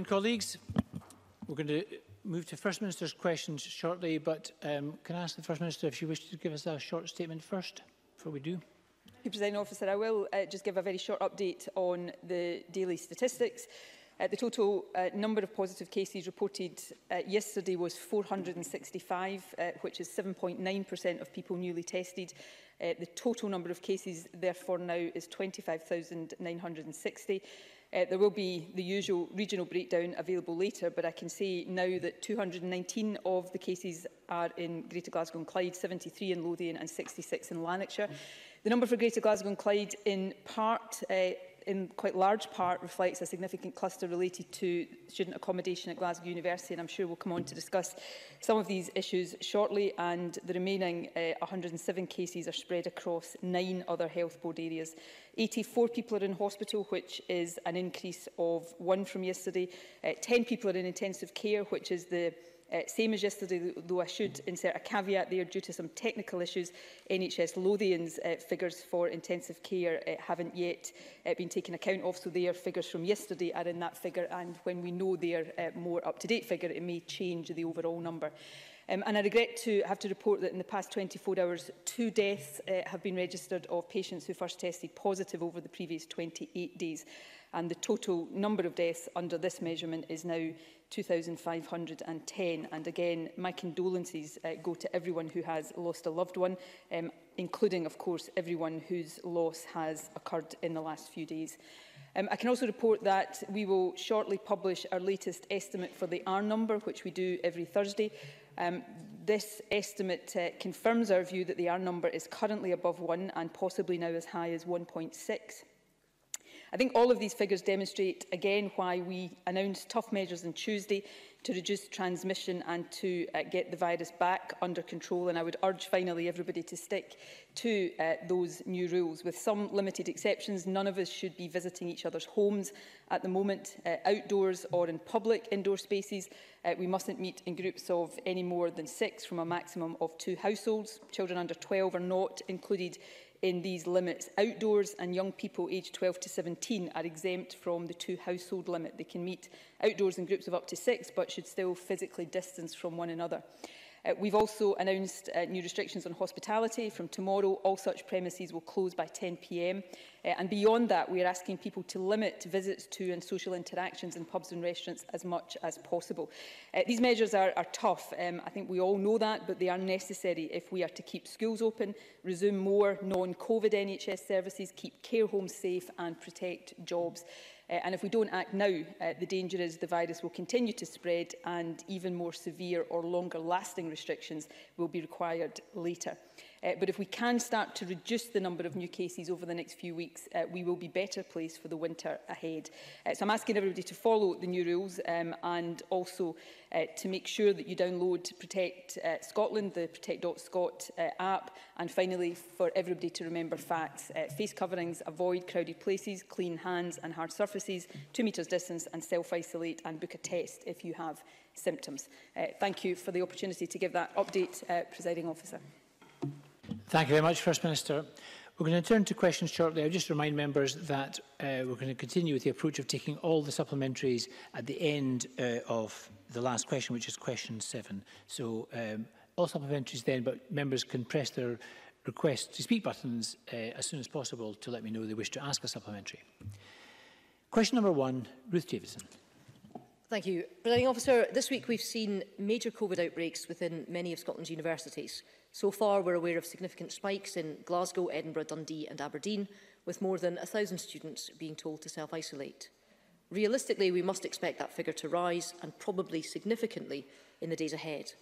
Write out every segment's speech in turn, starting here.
Colleagues, we're going to move to First Minister's questions shortly, but can I ask the First Minister if she wishes to give us a short statement first, before we do? Thank you, Presiding Officer. I will just give a very short update on the daily statistics. The total number of positive cases reported yesterday was 465, which is 7.9% of people newly tested. The total number of cases, therefore, now is 25,960. There will be the usual regional breakdown available later, but I can say now that 219 of the cases are in Greater Glasgow and Clyde, 73 in Lothian and 66 in Lanarkshire. The number for Greater Glasgow and Clyde in quite large part reflects a significant cluster related to student accommodation at Glasgow University, and I'm sure we'll come on to discuss some of these issues shortly. And the remaining 107 cases are spread across 9 other health board areas. 84 people are in hospital, which is an increase of 1 from yesterday. 10 people are in intensive care, which is the same as yesterday, though I should insert a caveat there due to some technical issues. NHS Lothian's figures for intensive care haven't yet been taken account of, so their figures from yesterday are in that figure, and when we know their more up-to-date figure, it may change the overall number. And I regret to have to report that in the past 24 hours, 2 deaths have been registered of patients who first tested positive over the previous 28 days. And the total number of deaths under this measurement is now 2,510. And again, my condolences go to everyone who has lost a loved one, including, of course, everyone whose loss has occurred in the last few days. I can also report that we will shortly publish our latest estimate for the R number, which we do every Thursday. This estimate confirms our view that the R number is currently above 1 and possibly now as high as 1.6. I think all of these figures demonstrate again why we announced tough measures on Tuesday to reduce transmission and to get the virus back under control. And I would urge finally everybody to stick to those new rules. With some limited exceptions, none of us should be visiting each other's homes at the moment, outdoors or in public indoor spaces. We mustn't meet in groups of any more than 6 from a maximum of 2 households. Children under 12 are not included in these limits. Outdoors, and young people aged 12 to 17 are exempt from the 2 household limit. They can meet outdoors in groups of up to 6, but should still physically distance from one another. We've also announced new restrictions on hospitality. From tomorrow, all such premises will close by 10 p.m. And beyond that, we are asking people to limit visits to and social interactions in pubs and restaurants as much as possible. These measures are tough. I think we all know that, but they are necessary if we are to keep schools open, resume more non-COVID NHS services, keep care homes safe and protect jobs. And if we don't act now, the danger is the virus will continue to spread and even more severe or longer lasting restrictions will be required later. But if we can start to reduce the number of new cases over the next few weeks, we will be better placed for the winter ahead. So I'm asking everybody to follow the new rules and also to make sure that you download Protect Scotland, the Protect.Scot app. And finally, for everybody to remember facts. Face coverings, avoid crowded places, clean hands and hard surfaces, 2 metres distance and self-isolate and book a test if you have symptoms. Thank you for the opportunity to give that update, Presiding Officer. Thank you very much, First Minister. We're going to turn to questions shortly. I'll just remind members that we're going to continue with the approach of taking all the supplementaries at the end of the last question, which is question 7. So all supplementaries then, but members can press their request to speak buttons as soon as possible to let me know they wish to ask a supplementary. Question number 1, Ruth Davidson. Thank you. Presiding Officer, this week we've seen major COVID outbreaks within many of Scotland's universities. So far, we're aware of significant spikes in Glasgow, Edinburgh, Dundee and Aberdeen, with more than 1,000 students being told to self-isolate. Realistically, we must expect that figure to rise, and probably significantly, in the days ahead.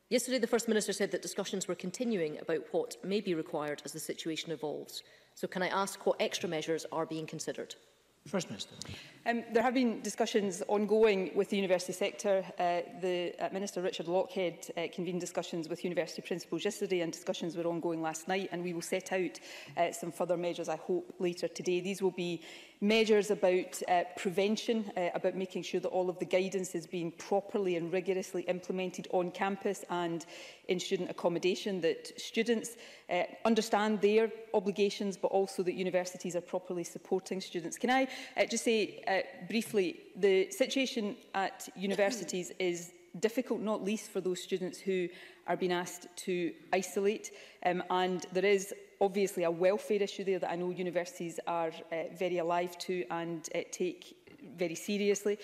Yesterday, the First Minister said that discussions were continuing about what may be required as the situation evolves. So can I ask what extra measures are being considered? First Minister. There have been discussions ongoing with the university sector. The Minister Richard Lockhead convened discussions with university principals yesterday, and discussions were ongoing last night, and we will set out some further measures, I hope, later today. These will be Measures about prevention, about making sure that all of the guidance is being properly and rigorously implemented on campus and in student accommodation, that students understand their obligations, but also that universities are properly supporting students. Can I just say briefly, the situation at universities is difficult, not least for those students who are being asked to isolate, and there is obviously a welfare issue there that I know universities are very alive to and take very seriously.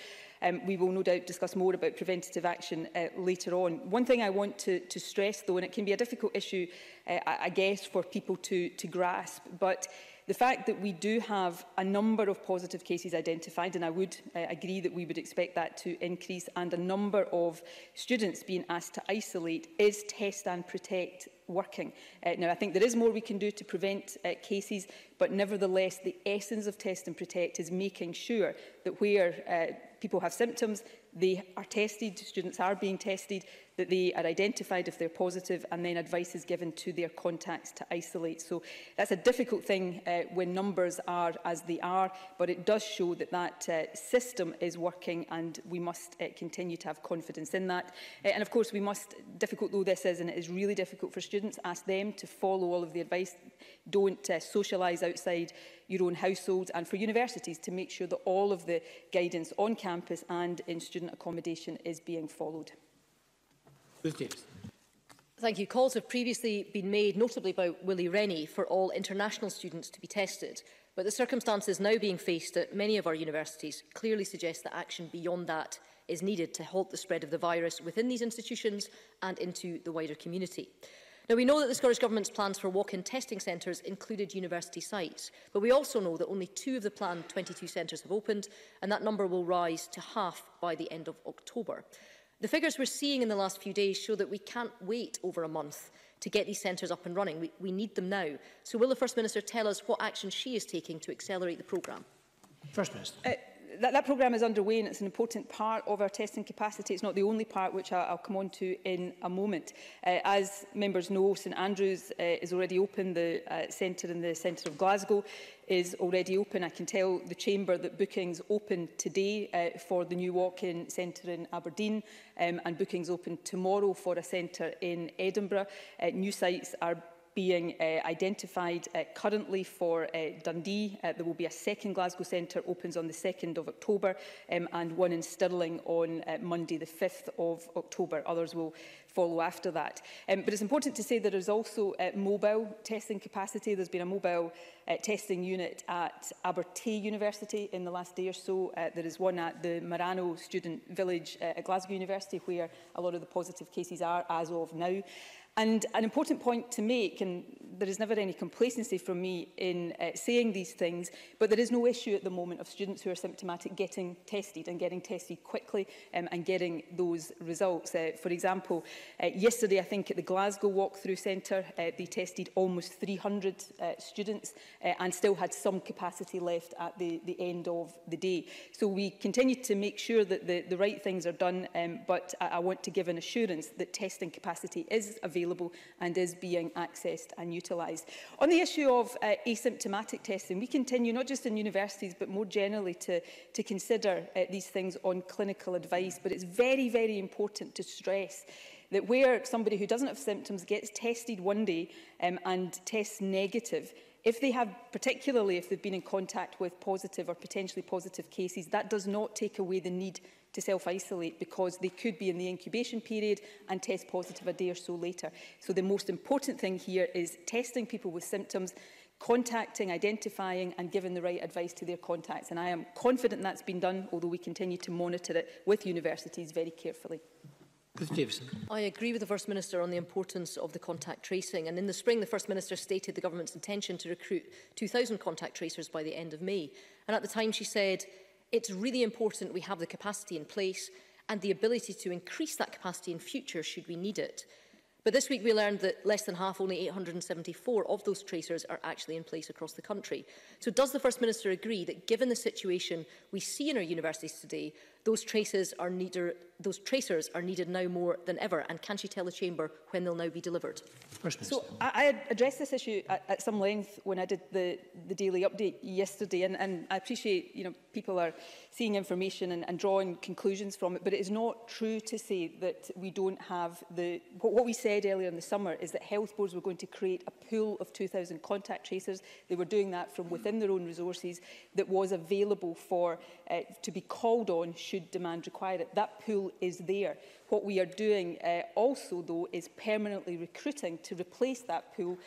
We will no doubt discuss more about preventative action later on. One thing I want to stress, though, and it can be a difficult issue, I guess, for people to grasp, but the fact that we do have a number of positive cases identified, and I would agree that we would expect that to increase, and a number of students being asked to isolate, is test and protect working. Now, I think there is more we can do to prevent cases, but nevertheless, the essence of test and protect is making sure that where people have symptoms, they are tested, students are being tested, that they are identified if they're positive, and then advice is given to their contacts to isolate. So that's a difficult thing when numbers are as they are, but it does show that that system is working, and we must continue to have confidence in that. And of course, we must, difficult though this is, and it is really difficult for students, ask them to follow all of the advice. Don't socialise outside your own households, and for universities to make sure that all of the guidance on campus and in student accommodation is being followed. Ruth Davidson. Thank you. Calls have previously been made, notably about Willie Rennie, for all international students to be tested. But the circumstances now being faced at many of our universities clearly suggest that action beyond that is needed to halt the spread of the virus within these institutions and into the wider community. Now, we know that the Scottish Government's plans for walk-in testing centres included university sites, but we also know that only 2 of the planned 22 centres have opened, and that number will rise to half by the end of October. The figures we're seeing in the last few days show that we can't wait over a month to get these centres up and running. We need them now. So will the First Minister tell us what action she is taking to accelerate the programme? First Minister. That programme is underway, and it's an important part of our testing capacity. It's not the only part, which I'll come on to in a moment. As members know, St Andrews is already open. The centre in the centre of Glasgow is already open. I can tell the Chamber that bookings open today for the new walk-in centre in Aberdeen, and bookings open tomorrow for a centre in Edinburgh. New sites are being identified currently for Dundee. There will be a second Glasgow centre, opens on the 2nd of October, and one in Stirling on Monday the 5th of October. Others will follow after that. But it's important to say there is also mobile testing capacity. There's been a mobile testing unit at Abertay University in the last day or so. There is one at the Marano Student Village at Glasgow University, where a lot of the positive cases are as of now. And an important point to make, and there is never any complacency from me in saying these things, but there is no issue at the moment of students who are symptomatic getting tested and getting tested quickly and getting those results. For example, yesterday, I think at the Glasgow Walkthrough Centre, they tested almost 300 students and still had some capacity left at the end of the day. So we continue to make sure that the right things are done, but I want to give an assurance that testing capacity is available and is being accessed and utilised. On the issue of asymptomatic testing, we continue, not just in universities, but more generally to consider these things on clinical advice. But it's very, very important to stress that where somebody who doesn't have symptoms gets tested one day and tests negative, if they have, particularly if they've been in contact with positive or potentially positive cases, that does not take away the need to self-isolate, because they could be in the incubation period and test positive a day or so later. So the most important thing here is testing people with symptoms, contacting, identifying and giving the right advice to their contacts. And I am confident that's been done, although we continue to monitor it with universities very carefully. Ruth Davidson. I agree with the First Minister on the importance of the contact tracing. And in the spring, the First Minister stated the government's intention to recruit 2,000 contact tracers by the end of May. And at the time she said, it's really important we have the capacity in place and the ability to increase that capacity in future should we need it. But this week we learned that less than half, only 874 of those tracers are actually in place across the country. So does the First Minister agree that given the situation we see in our universities today, Those tracers are needed now more than ever. And can she tell the Chamber when they'll now be delivered? So I addressed this issue at some length when I did the daily update yesterday, and I appreciate people are seeing information and drawing conclusions from it, but it is not true to say that we don't have what we said earlier in the summer is that health boards were going to create a pool of 2,000 contact tracers. They were doing that from within their own resources that was available for to be called on should demand require it. That pool is there. What we are doing also, though, is permanently recruiting to replace that pool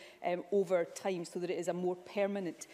over time so that it is a more permanent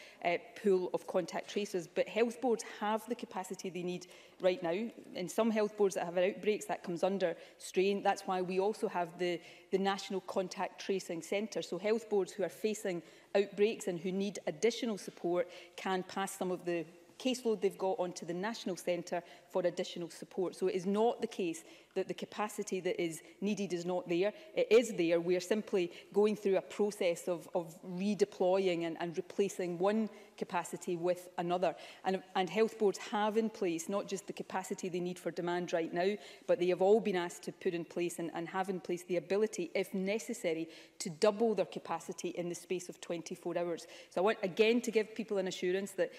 pool of contact tracers. But health boards have the capacity they need right now. In some health boards that have outbreaks, that comes under strain. That's why we also have the National Contact Tracing Centre. So health boards who are facing outbreaks and who need additional support can pass some of the caseload they've got onto the National Centre for additional support. So it is not the case that the capacity that is needed is not there. It is there. We are simply going through a process of redeploying and replacing one capacity with another. And health boards have in place not just the capacity they need for demand right now, but they have all been asked to put in place and have in place the ability, if necessary, to double their capacity in the space of 24 hours. So I want again to give people an assurance that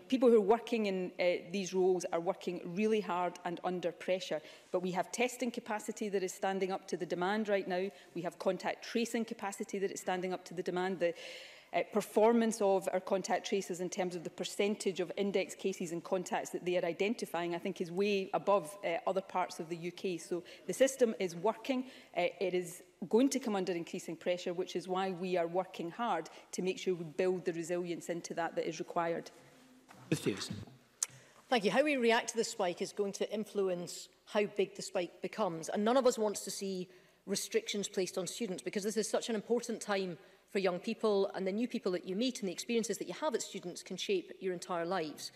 people who are working in these roles are working really hard and under pressure. But we have testing capacity that is standing up to the demand right now. We have contact tracing capacity that is standing up to the demand. The performance of our contact tracers in terms of the percentage of index cases and contacts that they are identifying, I think, is way above other parts of the UK. So the system is working. It is going to come under increasing pressure, which is why we are working hard to make sure we build the resilience into that is required. Ruth Davidson. Thank you. How we react to this spike is going to influence how big the spike becomes. And none of us wants to see restrictions placed on students, because this is such an important time for young people, and the new people that you meet and the experiences that you have as students can shape your entire lives.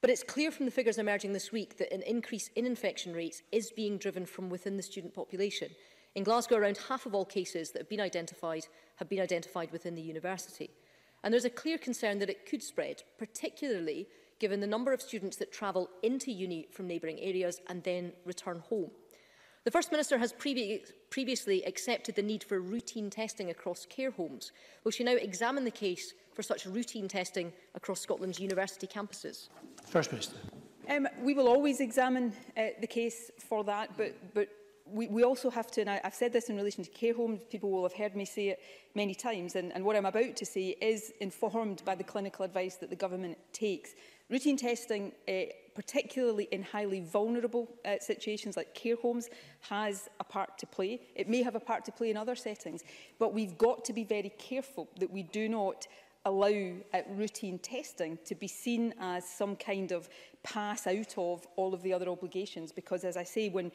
But it's clear from the figures emerging this week that an increase in infection rates is being driven from within the student population. In Glasgow, around half of all cases that have been identified within the university. And there's a clear concern that it could spread, particularly given the number of students that travel into uni from neighbouring areas and then return home. The First Minister has previously accepted the need for routine testing across care homes. Will she now examine the case for such routine testing across Scotland's university campuses? First Minister. We will always examine the case for that, but we also have to, and I've said this in relation to care homes, people will have heard me say it many times, and what I'm about to say is informed by the clinical advice that the government takes. Routine testing, particularly in highly vulnerable situations like care homes, has a part to play. It may have a part to play in other settings, but we've got to be very careful that we do not allow routine testing to be seen as some kind of pass out of all of the other obligations, because, as I say, when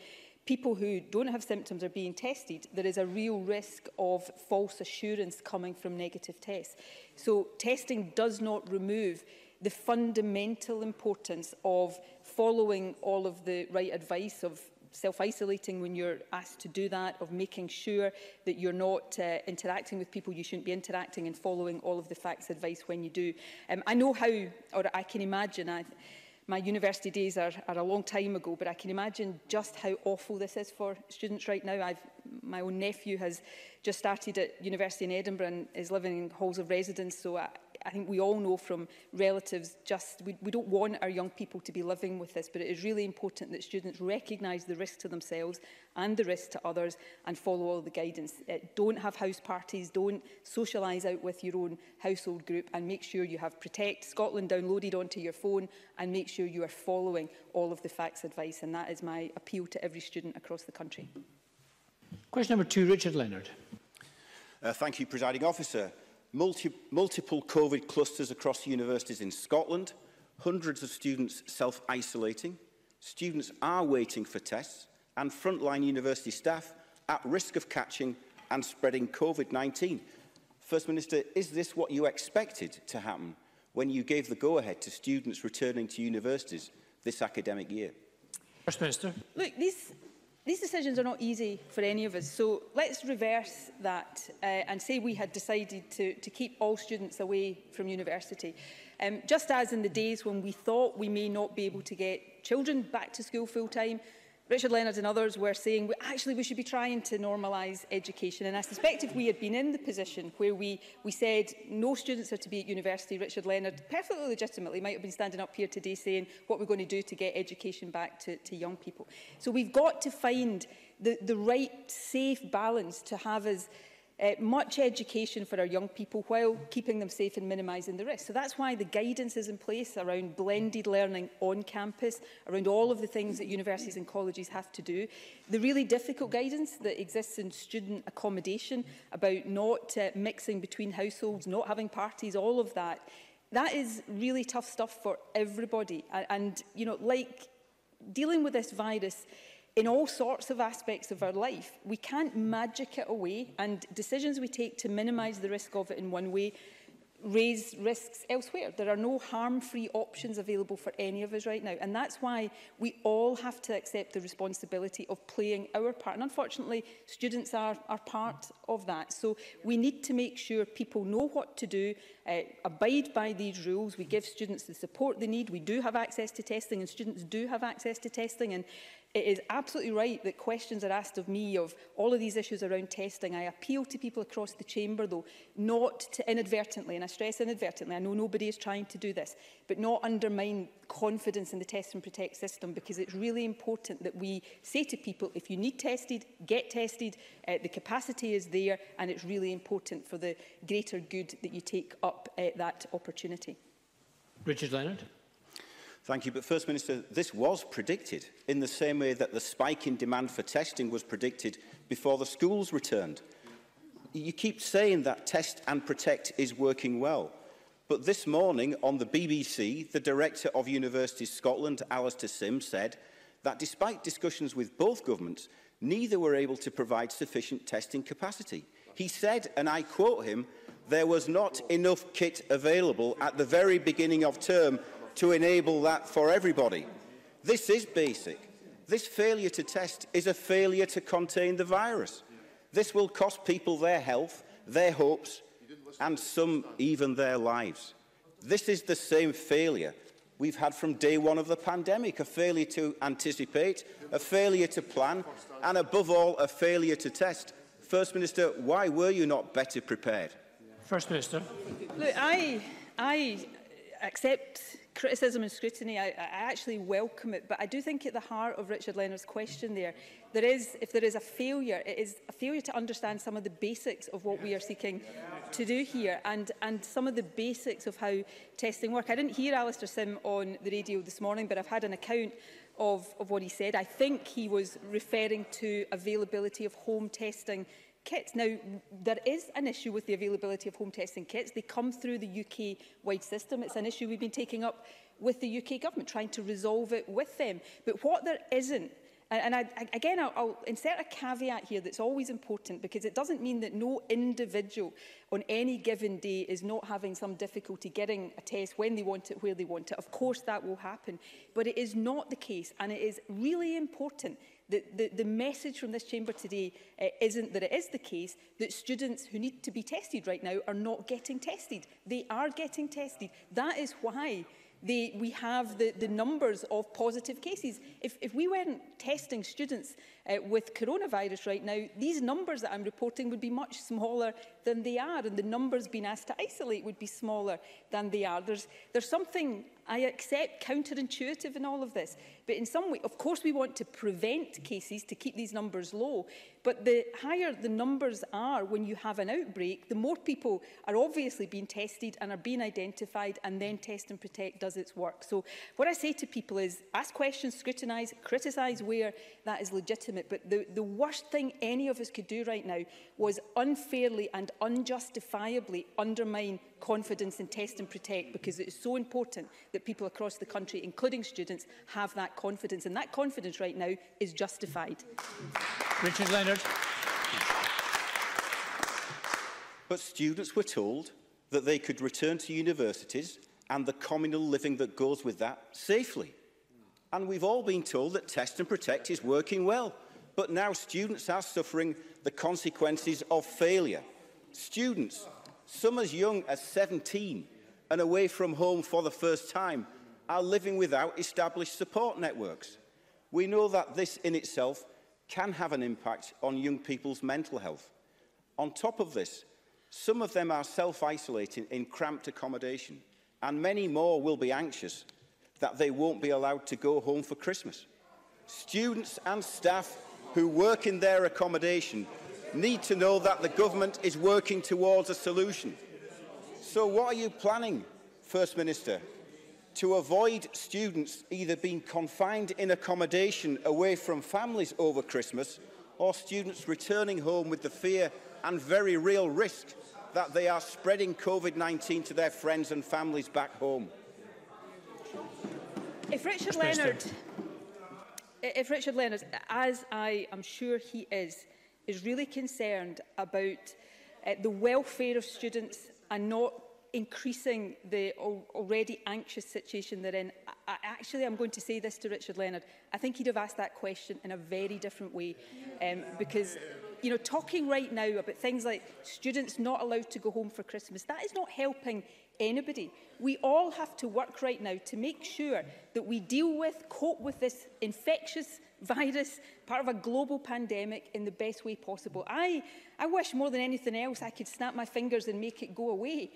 people who don't have symptoms are being tested, there is a real risk of false assurance coming from negative tests. So testing does not remove the fundamental importance of following all of the right advice, of self-isolating when you're asked to do that, of making sure that you're not interacting with people you shouldn't be interacting, and following all of the facts advice when you do. I know how, or I can imagine, my university days are a long time ago, but I can imagine just how awful this is for students right now. My own nephew has just started at university in Edinburgh and is living in halls of residence, so I think we all know from relatives, we don't want our young people to be living with this, but it is really important that students recognise the risk to themselves and the risk to others and follow all the guidance. Don't have house parties, don't socialise out with your own household group, and make sure you have Protect Scotland downloaded onto your phone, and make sure you are following all of the facts advice, and that is my appeal to every student across the country. Question number 2, Richard Leonard. Thank you, Presiding Officer. Multiple COVID clusters across universities in Scotland, hundreds of students self-isolating, students are waiting for tests, and frontline university staff at risk of catching and spreading COVID-19. First Minister, is this what you expected to happen when you gave the go-ahead to students returning to universities this academic year? First Minister. Look, these decisions are not easy for any of us, so let's reverse that and say we had decided to keep all students away from university. Just as in the days when we thought we may not be able to get children back to school full-time. Richard Leonard and others were saying, actually, we should be trying to normalise education. And I suspect if we had been in the position where we said no students are to be at university, Richard Leonard, perfectly legitimately, might have been standing up here today saying what we're going to do to get education back to young people. So we've got to find the right, safe balance to have as much education for our young people while keeping them safe and minimising the risk. So that's why the guidance is in place around blended learning on campus, around all of the things that universities and colleges have to do. The really difficult guidance that exists in student accommodation about not mixing between households, not having parties, all of that, that is really tough stuff for everybody. And you know, like dealing with this virus, in all sorts of aspects of our life, we can't magic it away, and decisions we take to minimise the risk of it in one way raise risks elsewhere. There are no harm-free options available for any of us right now, and that's why we all have to accept the responsibility of playing our part. And unfortunately, students are part of that. So we need to make sure people know what to do, abide by these rules. We give students the support they need. We do have access to testing, and students do have access to testing. And it is absolutely right that questions are asked of me of all of these issues around testing. I appeal to people across the chamber, though, not to inadvertently, and I stress inadvertently, I know nobody is trying to do this, but not undermine confidence in the test and protect system, because it's really important that we say to people, if you need tested, get tested, the capacity is there, and it's really important for the greater good that you take up that opportunity. Richard Leonard. Thank you. But First Minister, this was predicted in the same way that the spike in demand for testing was predicted before the schools returned. You keep saying that Test and Protect is working well. But this morning on the BBC, the Director of Universities Scotland, Alistair Sim, said that despite discussions with both governments, neither were able to provide sufficient testing capacity. He said, and I quote him, "There was not enough kit available at the very beginning of term to enable that for everybody." This is basic. This failure to test is a failure to contain the virus. This will cost people their health, their hopes, and some even their lives. This is the same failure we've had from day one of the pandemic, a failure to anticipate, a failure to plan, and above all, a failure to test. First Minister, why were you not better prepared? First Minister. Look, I accept criticism and scrutiny. I actually welcome it, but I do think at the heart of Richard Leonard's question if there is a failure, it is a failure to understand some of the basics of what we are seeking to do here, and some of the basics of how testing work. I didn't hear Alistair Sim on the radio this morning, but I've had an account of what he said. I think he was referring to availability of home testing kits. Now, there is an issue with the availability of home testing kits. They come through the UK-wide system. It's an issue we've been taking up with the UK government, trying to resolve it with them. But what there isn't, and I'll insert a caveat here that's always important, because it doesn't mean that no individual on any given day is not having some difficulty getting a test when they want it, where they want it. Of course that will happen, but it is not the case, and it is really important that the message from this chamber today isn't that it is the case that students who need to be tested right now are not getting tested. They are getting tested. That is why we have the numbers of positive cases. If we weren't testing students with coronavirus right now, these numbers that I'm reporting would be much smaller than they are, and the numbers being asked to isolate would be smaller than they are. There's something, I accept, counterintuitive in all of this, but in some way, of course, we want to prevent cases to keep these numbers low, but the higher the numbers are when you have an outbreak, the more people are obviously being tested and are being identified, and then Test and Protect does its work. So what I say to people is ask questions, scrutinise, criticise where that is legitimate, but the worst thing any of us could do right now was unfairly and unjustifiably undermine confidence in Test and Protect, because it is so important that people across the country, including students, have that confidence, and that confidence right now is justified. Richard Leonard. But students were told that they could return to universities and the communal living that goes with that safely. And we've all been told that Test and Protect is working well. But now students are suffering the consequences of failure. Students, some as young as 17 and away from home for the first time, are living without established support networks. We know that this in itself can have an impact on young people's mental health. On top of this, some of them are self-isolating in cramped accommodation, and many more will be anxious that they won't be allowed to go home for Christmas. Students and staff who work in their accommodation need to know that the government is working towards a solution. So what are you planning, First Minister, to avoid students either being confined in accommodation away from families over Christmas, or students returning home with the fear and very real risk that they are spreading COVID-19 to their friends and families back home? If Richard Leonard, as I am sure he is really concerned about the welfare of students and not increasing the already anxious situation they're in, I'm going to say this to Richard Leonard. I think he'd have asked that question in a very different way, because, you know, talking right now about things like students not allowed to go home for Christmas, that is not helping anybody. We all have to work right now to make sure that we cope with this infectious virus, part of a global pandemic, in the best way possible. I wish more than anything else I could snap my fingers and make it go away.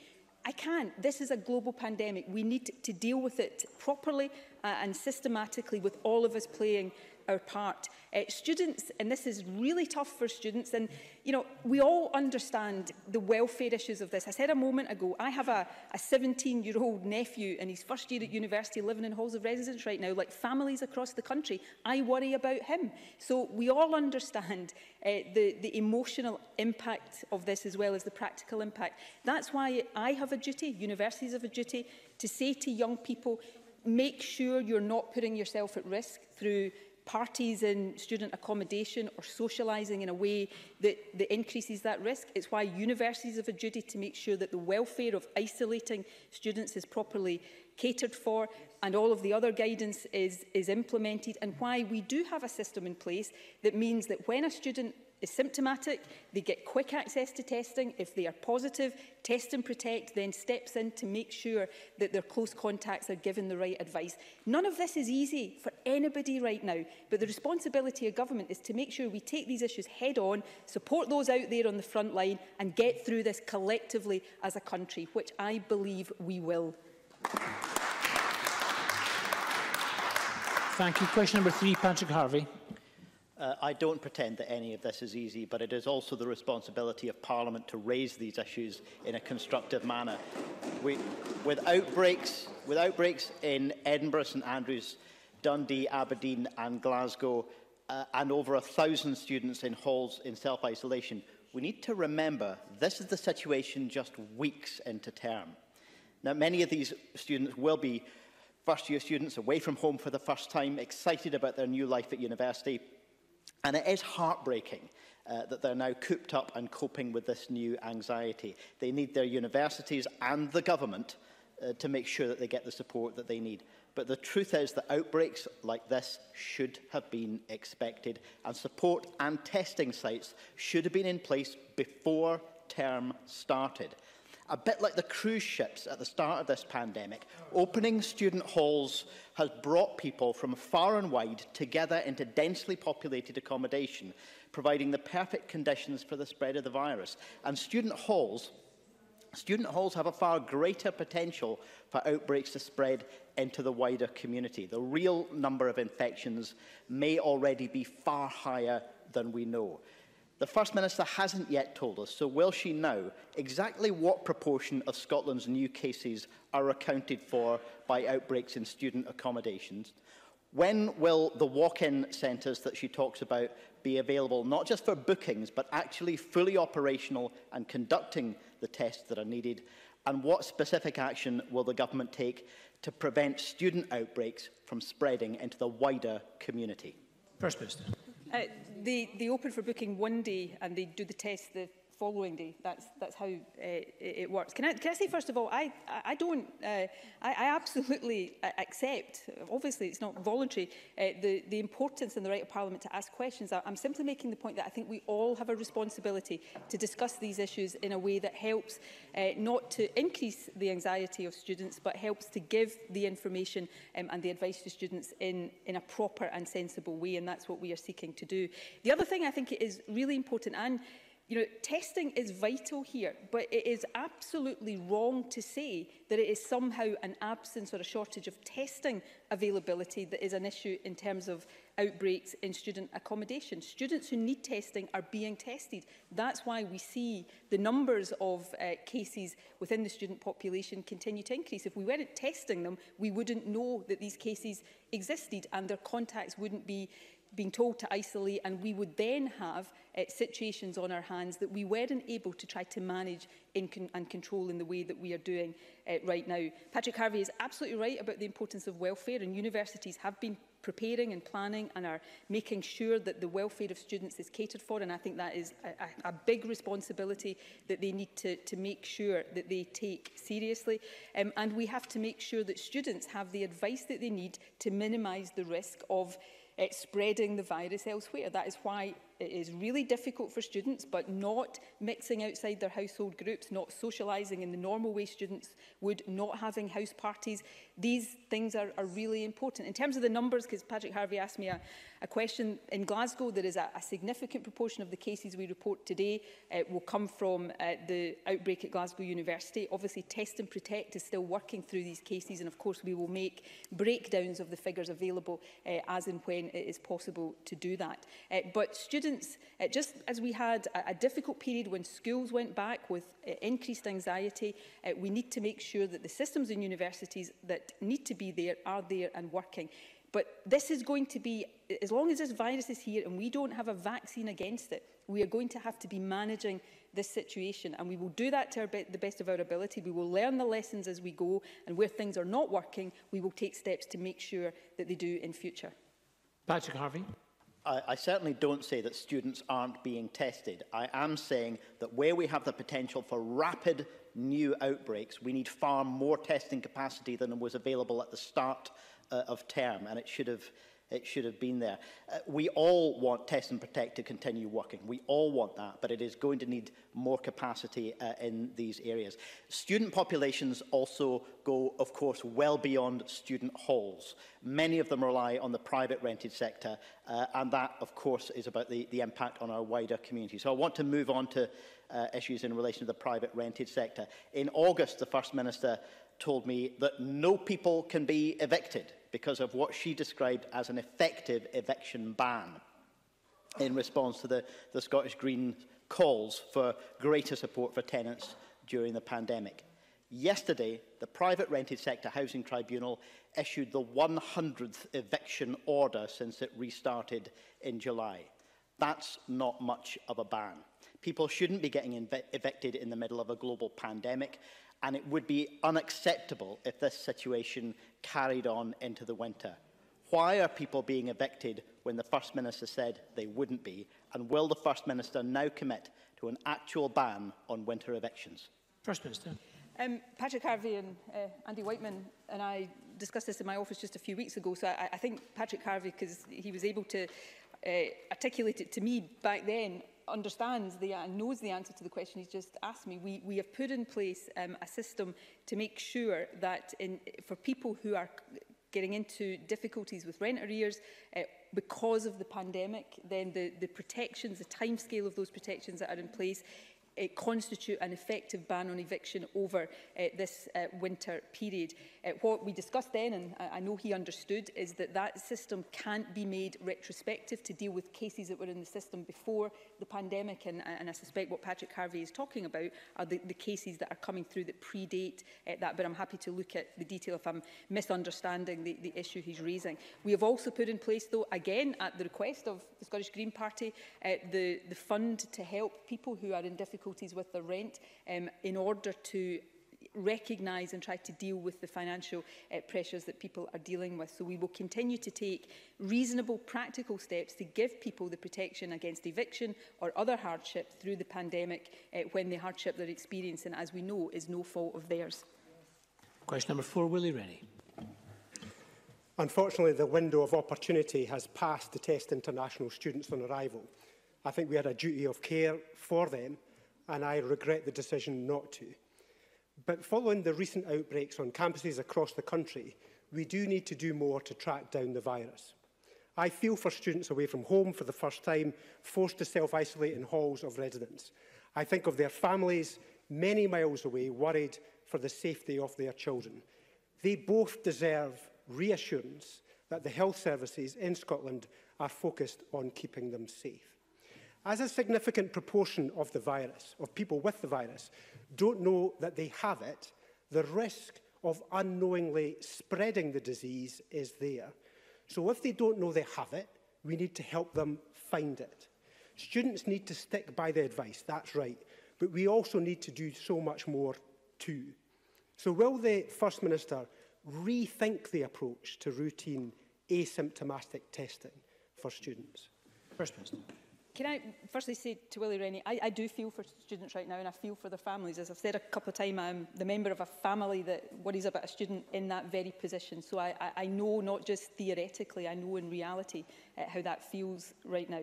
I can't. This is a global pandemic. We need to deal with it properly and systematically, with all of us playing our part. Students, and this is really tough for students, and you know, we all understand the welfare issues of this. I said a moment ago, I have a 17-year-old nephew in his first year at university living in halls of residence right now, like families across the country. I worry about him. So we all understand the emotional impact of this as well as the practical impact. That's why I have a duty, universities have a duty, to say to young people, make sure you're not putting yourself at risk through parties in student accommodation or socialising in a way that increases that risk. It's why universities have a duty to make sure that the welfare of isolating students is properly catered for and all of the other guidance is implemented, and why we do have a system in place that means that when a student is symptomatic, they get quick access to testing. If they are positive, Test and Protect then steps in to make sure that their close contacts are given the right advice. None of this is easy for anybody right now, but the responsibility of government is to make sure we take these issues head on, support those out there on the front line, and get through this collectively as a country, which I believe we will. Thank you. Question number 3, Patrick Harvey. I don't pretend that any of this is easy, but it is also the responsibility of Parliament to raise these issues in a constructive manner. With outbreaks in Edinburgh, St Andrews, Dundee, Aberdeen and Glasgow, and over 1,000 students in halls in self-isolation, we need to remember this is the situation just weeks into term. Now, many of these students will be first-year students away from home for the first time, excited about their new life at university. And it is heartbreaking that they're now cooped up and coping with this new anxiety. They need their universities and the government to make sure that they get the support that they need. But the truth is that outbreaks like this should have been expected, and support and testing sites should have been in place before term started. A bit like the cruise ships at the start of this pandemic, opening student halls has brought people from far and wide together into densely populated accommodation, providing the perfect conditions for the spread of the virus. And student halls have a far greater potential for outbreaks to spread into the wider community. The real number of infections may already be far higher than we know. The First Minister hasn't yet told us, so will she now, exactly what proportion of Scotland's new cases are accounted for by outbreaks in student accommodations? When will the walk-in centres that she talks about be available, not just for bookings, but actually fully operational and conducting the tests that are needed? And what specific action will the government take to prevent student outbreaks from spreading into the wider community? First Minister. They open for booking one day and they do the test the following day. That's how it works. Can I say, first of all, I absolutely accept, obviously it's not voluntary, the importance and the right of Parliament to ask questions. I'm simply making the point that I think we all have a responsibility to discuss these issues in a way that helps not to increase the anxiety of students, but helps to give the information and the advice to students in a proper and sensible way, and that's what we are seeking to do. The other thing I think is really important, and testing is vital here, but it is absolutely wrong to say that it is somehow an absence or a shortage of testing availability that is an issue in terms of outbreaks in student accommodation. Students who need testing are being tested. That's why we see the numbers of cases within the student population continue to increase. If we weren't testing them, we wouldn't know that these cases existed and their contacts wouldn't be being told to isolate, and we would then have situations on our hands that we weren't able to try to manage and control in the way that we are doing right now. Patrick Harvey is absolutely right about the importance of welfare, and universities have been preparing and planning and are making sure that the welfare of students is catered for, and I think that is a big responsibility that they need to make sure that they take seriously. And we have to make sure that students have the advice that they need to minimise the risk of spreading the virus elsewhere. That is why it is really difficult for students, but not mixing outside their household groups, not socialising in the normal way students would, not having house parties. These things are really important. In terms of the numbers, because Patrick Harvey asked me a question, in Glasgow there is a significant proportion of the cases we report today will come from the outbreak at Glasgow University. Obviously Test and Protect is still working through these cases, and of course we will make breakdowns of the figures available as and when it is possible to do that. But students, just as we had a difficult period when schools went back with increased anxiety, we need to make sure that the systems in universities that need to be there are there and working. But this is going to be, as long as this virus is here and we don't have a vaccine against it, we are going to have to be managing this situation, and we will do that to the best of our ability. We will learn the lessons as we go, and where things are not working, we will take steps to make sure that they do in future. Patrick Harvey. I certainly don't say that students aren't being tested. I am saying that where we have the potential for rapid new outbreaks, we need far more testing capacity than was available at the start of term, and it should have been there. We all want Test and Protect to continue working. We all want that, but it is going to need more capacity in these areas. Student populations also go, of course, well beyond student halls. Many of them rely on the private rented sector, and that, of course, is about the impact on our wider community. So I want to move on to issues in relation to the private rented sector. In August, the First Minister told me that no people can be evicted because of what she described as an effective eviction ban in response to the Scottish Green calls for greater support for tenants during the pandemic. Yesterday, the Private Rented Sector Housing Tribunal issued the 100th eviction order since it restarted in July. That's not much of a ban. People shouldn't be getting evicted in the middle of a global pandemic, and it would be unacceptable if this situation carried on into the winter. Why are people being evicted when the First Minister said they wouldn't be? And will the First Minister now commit to an actual ban on winter evictions? First Minister. Patrick Harvey and Andy Whiteman and I discussed this in my office just a few weeks ago, so I think Patrick Harvey, because he was able to articulate it to me back then, understands and knows the answer to the question he's just asked me. We have put in place a system to make sure that for people who are getting into difficulties with rent arrears because of the pandemic, then the protections, the timescale of those protections that are in place constitute an effective ban on eviction over this winter period. What we discussed then, and I know he understood, is that system can't be made retrospective to deal with cases that were in the system before the pandemic, and I suspect what Patrick Harvey is talking about are the cases that are coming through that predate that, but I'm happy to look at the detail if I'm misunderstanding the issue he's raising. We have also put in place, though, again at the request of the Scottish Green Party, the fund to help people who are in difficulties with their rent in order to recognise and try to deal with the financial pressures that people are dealing with. So we will continue to take reasonable, practical steps to give people the protection against eviction or other hardship through the pandemic when the hardship they're experiencing, as we know, is no fault of theirs. Question number 4, Willie Rennie. Unfortunately, the window of opportunity has passed to test international students on arrival. I think we had a duty of care for them, and I regret the decision not to. But following the recent outbreaks on campuses across the country, we do need to do more to track down the virus. I feel for students away from home for the first time, forced to self-isolate in halls of residence. I think of their families many miles away, worried for the safety of their children. They both deserve reassurance that the health services in Scotland are focused on keeping them safe. As a significant proportion of the virus, of people with the virus, don't know that they have it, the risk of unknowingly spreading the disease is there. So if they don't know they have it, we need to help them find it. Students need to stick by the advice, that's right, but we also need to do so much more too. So will the First Minister rethink the approach to routine asymptomatic testing for students? First Minister. Can I firstly say to Willie Rennie, I do feel for students right now, and I feel for their families. As I've said a couple of times, I'm the member of a family that worries about a student in that very position. So I know, not just theoretically, I know in reality how that feels right now.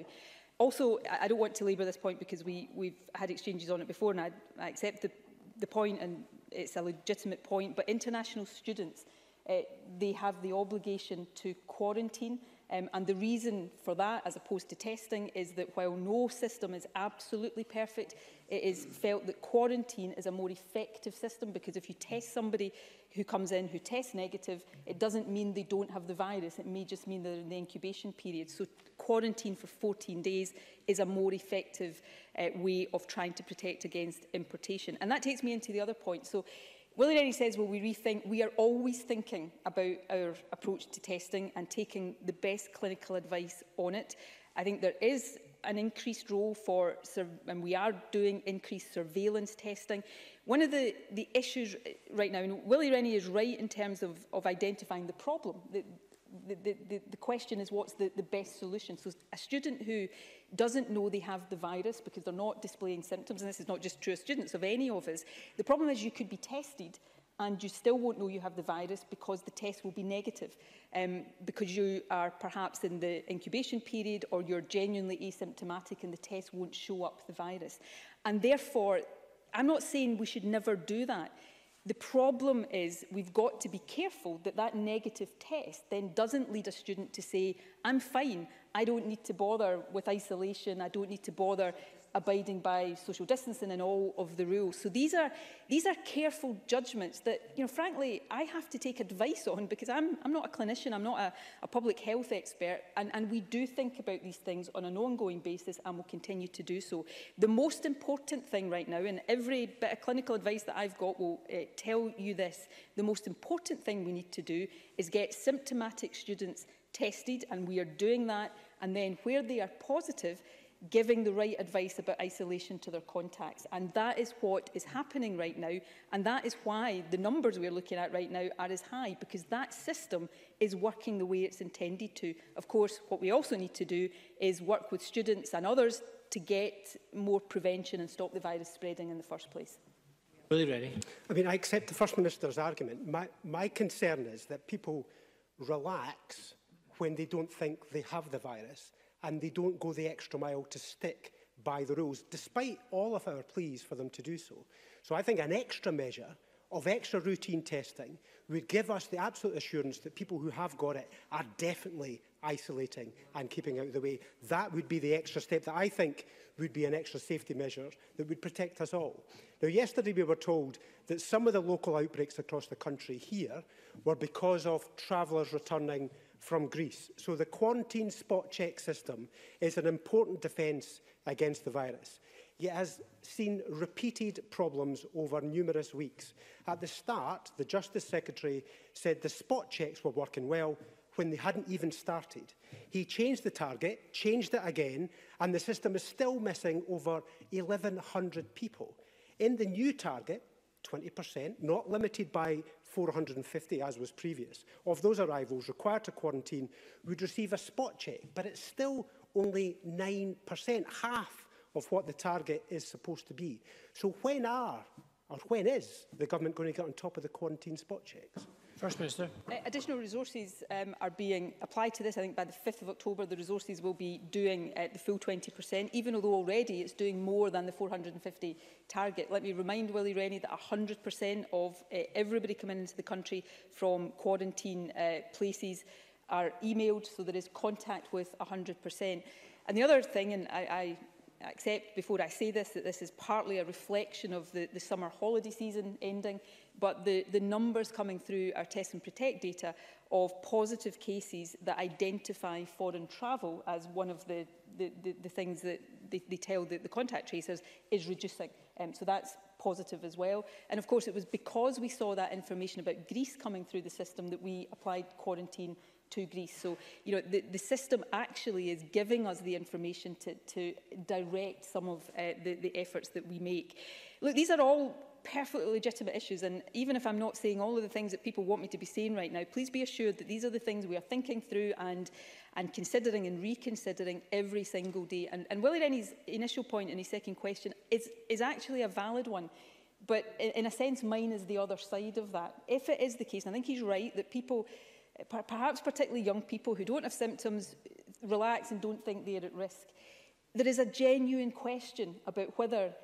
Also, I don't want to labour this point because we've had exchanges on it before, and I accept the point, and it's a legitimate point. But international students, they have the obligation to quarantine. And the reason for that, as opposed to testing, is that while no system is absolutely perfect, it is felt that quarantine is a more effective system, because if you test somebody who comes in who tests negative, it doesn't mean they don't have the virus. It may just mean they're in the incubation period. So quarantine for 14 days is a more effective way of trying to protect against importation. And that takes me into the other point. So Willie Rennie says, will we rethink? We are always thinking about our approach to testing and taking the best clinical advice on it. I think there is an increased role for, and we are doing increased surveillance testing. One of the issues right now, and Willie Rennie is right in terms of identifying the problem. The question is, what's the best solution? So a student who doesn't know they have the virus because they're not displaying symptoms, and this is not just true of students, of any of us, the problem is you could be tested and you still won't know you have the virus because the test will be negative, because you are perhaps in the incubation period or you're genuinely asymptomatic and the test won't show up the virus. And therefore, I'm not saying we should never do that. The problem is we've got to be careful that that negative test then doesn't lead a student to say, I'm fine, I don't need to bother with isolation, I don't need to bother abiding by social distancing and all of the rules. So these are careful judgments that, you know, frankly, I have to take advice on, because I'm not a clinician, I'm not a public health expert, and we do think about these things on an ongoing basis and will continue to do so. The most important thing right now, and every bit of clinical advice that I've got will tell you this, the most important thing we need to do is get symptomatic students tested, and we are doing that, and then where they are positive, giving the right advice about isolation to their contacts. And that is what is happening right now. And that is why the numbers we're looking at right now are as high, because that system is working the way it's intended to. Of course, what we also need to do is work with students and others to get more prevention and stop the virus spreading in the first place. Willie Rennie. I mean, I accept the First Minister's argument. My concern is that people relax when they don't think they have the virus, and they don't go the extra mile to stick by the rules, despite all of our pleas for them to do so. So I think an extra measure of extra routine testing would give us the absolute assurance that people who have got it are definitely isolating and keeping out of the way. That would be the extra step that I think would be an extra safety measure that would protect us all. Now, yesterday we were told that some of the local outbreaks across the country here were because of travellers returning from Greece. So the quarantine spot check system is an important defence against the virus. It has seen repeated problems over numerous weeks. At the start, the Justice Secretary said the spot checks were working well when they hadn't even started. He changed the target, changed it again, and the system is still missing over 1,100 people. In the new target, 20%, not limited by 450 as was previous, of those arrivals required to quarantine would receive a spot check, but it's still only 9%, half of what the target is supposed to be. So when is the government going to get on top of the quarantine spot checks? First Minister. Additional resources are being applied to this. I think by the 5th of October, the resources will be doing the full 20%, even although already it's doing more than the 450 target. Let me remind Willie Rennie that 100% of everybody coming into the country from quarantine places are emailed, so there is contact with 100%. And the other thing, and I accept before I say this, that this is partly a reflection of the summer holiday season ending, but the numbers coming through our Test and Protect data of positive cases that identify foreign travel as one of the things that they tell the contact tracers is reducing. So that's positive as well. And of course, it was because we saw that information about Greece coming through the system that we applied quarantine to Greece. So, you know, the system actually is giving us the information to direct some of the efforts that we make. Look, these are all perfectly legitimate issues, and even if I'm not saying all of the things that people want me to be saying right now, please be assured that these are the things we are thinking through and considering and reconsidering every single day. And Willie Rennie's initial point in his second question is actually a valid one, but in a sense mine is the other side of that. If it is the case, and I think he's right, that people, perhaps particularly young people who don't have symptoms, relax and don't think they're at risk, there is a genuine question about whether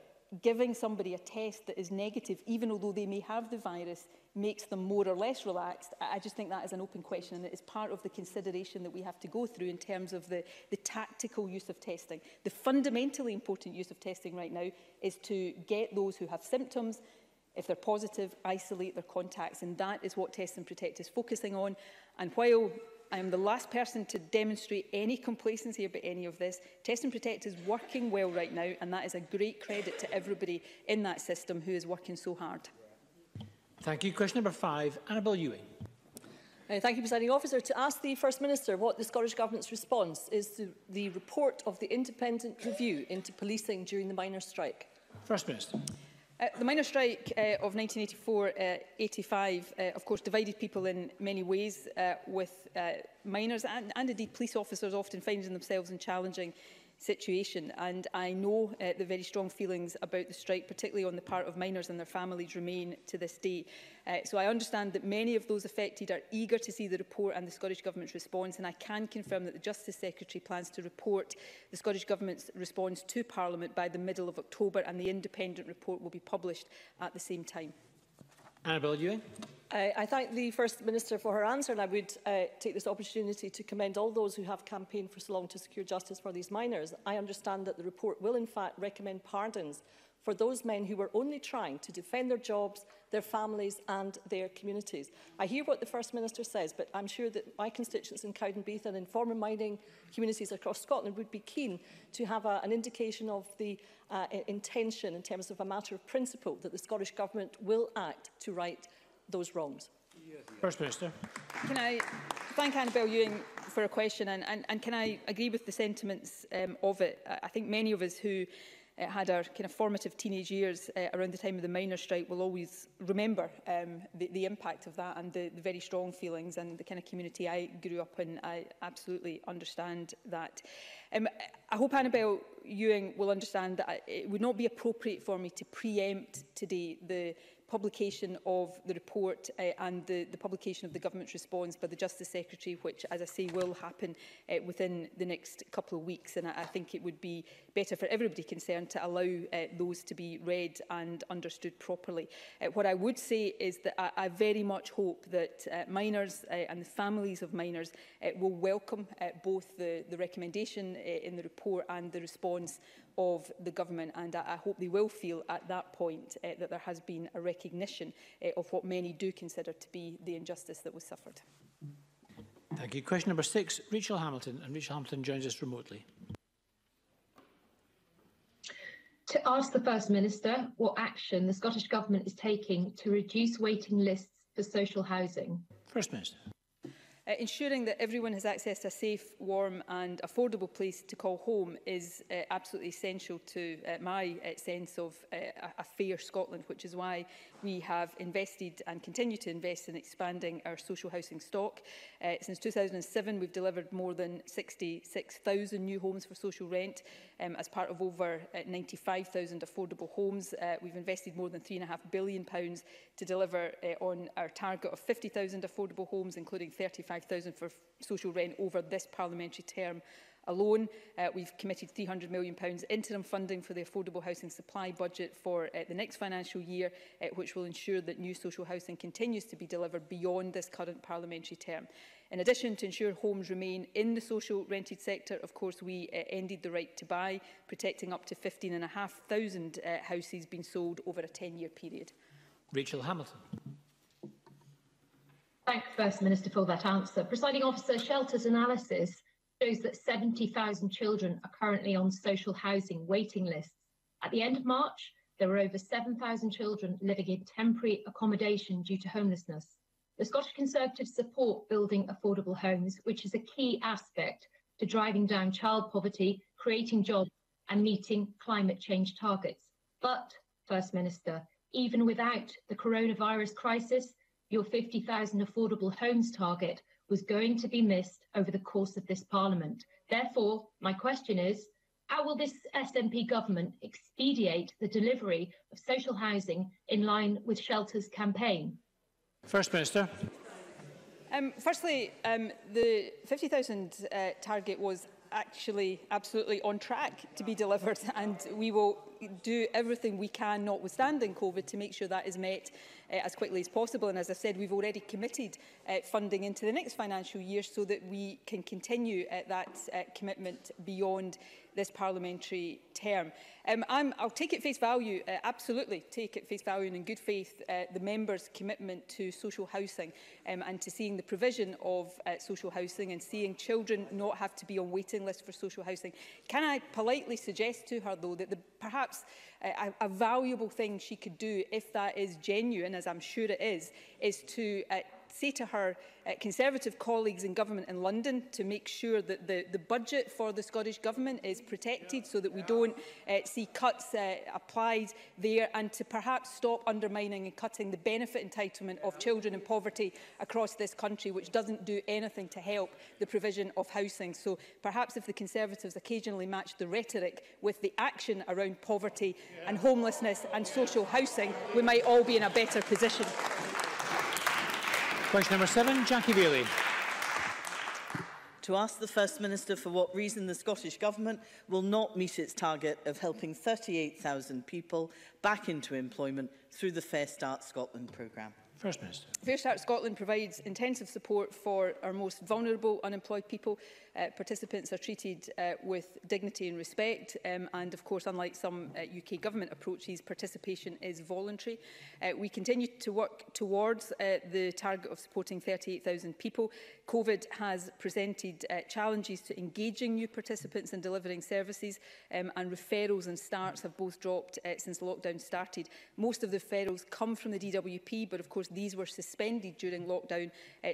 giving somebody a test that is negative, even although they may have the virus, makes them more or less relaxed. I just think that is an open question, and it is part of the consideration that we have to go through in terms of the tactical use of testing. The fundamentally important use of testing right now is to get those who have symptoms, if they're positive, isolate their contacts, and that is what Test and Protect is focusing on. And while I am the last person to demonstrate any complacency about any of this, Test and Protect is working well right now, and that is a great credit to everybody in that system who is working so hard. Thank you. Question number 5, Annabel Ewing. Thank you, Presiding Officer. To ask the First Minister what the Scottish Government's response is to the report of the independent review into policing during the miners' strike. First Minister. The miners' strike of 1984-85, of course, divided people in many ways, with miners and indeed police officers often finding themselves in challenging situation. And I know the very strong feelings about the strike, particularly on the part of miners and their families, remain to this day. So I understand that many of those affected are eager to see the report and the Scottish Government's response, and I can confirm that the Justice Secretary plans to report the Scottish Government's response to Parliament by the middle of October, and the independent report will be published at the same time. Annabel Ewing. I thank the First Minister for her answer, and I would take this opportunity to commend all those who have campaigned for so long to secure justice for these miners. I understand that the report will in fact recommend pardons for those men who were only trying to defend their jobs, their families and their communities. I hear what the First Minister says, but I'm sure that my constituents in Cowdenbeath and in former mining communities across Scotland would be keen to have an indication of the intention in terms of a matter of principle that the Scottish Government will act to right those wrongs. First Minister. Can I thank Annabel Ewing for a question, and can I agree with the sentiments of it? I think many of us who had our kind of formative teenage years around the time of the miners' strike will always remember the impact of that and the very strong feelings and the kind of community I grew up in. I absolutely understand that. I hope Annabel Ewing will understand that it would not be appropriate for me to preempt today the publication of the report and the publication of the Government's response by the Justice Secretary, which, as I say, will happen within the next couple of weeks. And I think it would be better for everybody concerned to allow those to be read and understood properly. What I would say is that I very much hope that miners and the families of miners will welcome both the recommendation in the report and the response of the Government, and I hope they will feel at that point that there has been a recognition of what many do consider to be the injustice that was suffered. Thank you. Question number 6, Rachel Hamilton, and Rachel Hamilton joins us remotely. To ask the First Minister what action the Scottish Government is taking to reduce waiting lists for social housing. First Minister. Ensuring that everyone has access to a safe, warm and affordable place to call home is absolutely essential to my sense of a fair Scotland, which is why we have invested and continue to invest in expanding our social housing stock. Since 2007, we've delivered more than 66,000 new homes for social rent as part of over 95,000 affordable homes. We've invested more than £3.5 billion to deliver on our target of 50,000 affordable homes, including 35,000 for social rent over this parliamentary term alone. We've committed £300 million interim funding for the affordable housing supply budget for the next financial year, which will ensure that new social housing continues to be delivered beyond this current parliamentary term. In addition, to ensure homes remain in the social rented sector, of course, we ended the right to buy, protecting up to 15,500 houses being sold over a 10-year period. Rachel Hamilton. Thank the First Minister for that answer. Presiding Officer, Shelter's analysis shows that 70,000 children are currently on social housing waiting lists. At the end of March, there were over 7,000 children living in temporary accommodation due to homelessness. The Scottish Conservatives support building affordable homes, which is a key aspect to driving down child poverty, creating jobs and meeting climate change targets. But, First Minister, even without the coronavirus crisis, your 50,000 affordable homes target was going to be missed over the course of this Parliament. Therefore, my question is, how will this SNP government expedite the delivery of social housing in line with Shelter's campaign? First Minister. Firstly, the 50,000 target was actually absolutely on track to be delivered, and we will do everything we can, notwithstanding COVID, to make sure that is met as quickly as possible. And as I said, we've already committed funding into the next financial year so that we can continue that commitment beyond this parliamentary term. I'll take at face value, absolutely take at face value and in good faith, the members' commitment to social housing and to seeing the provision of social housing and seeing children not have to be on waiting lists for social housing. Can I politely suggest to her, though, that perhaps a valuable thing she could do, if that is genuine, as I'm sure it is to say to her Conservative colleagues in government in London to make sure that the budget for the Scottish Government is protected so that we don't see cuts applied there, and to perhaps stop undermining and cutting the benefit entitlement of children in poverty across this country, which doesn't do anything to help the provision of housing. So perhaps if the Conservatives occasionally match the rhetoric with the action around poverty and homelessness and social housing, we might all be in a better position. Question number 7, Jackie Bailey. To ask the First Minister for what reason the Scottish Government will not meet its target of helping 38,000 people back into employment through the Fair Start Scotland programme. First Minister. Fair Start Scotland provides intensive support for our most vulnerable unemployed people. Participants are treated with dignity and respect, and of course, unlike some UK government approaches, participation is voluntary. We continue to work towards the target of supporting 38,000 people. COVID has presented challenges to engaging new participants and delivering services, and referrals and starts have both dropped since lockdown started. Most of the referrals come from the DWP, but of course these were suspended during lockdown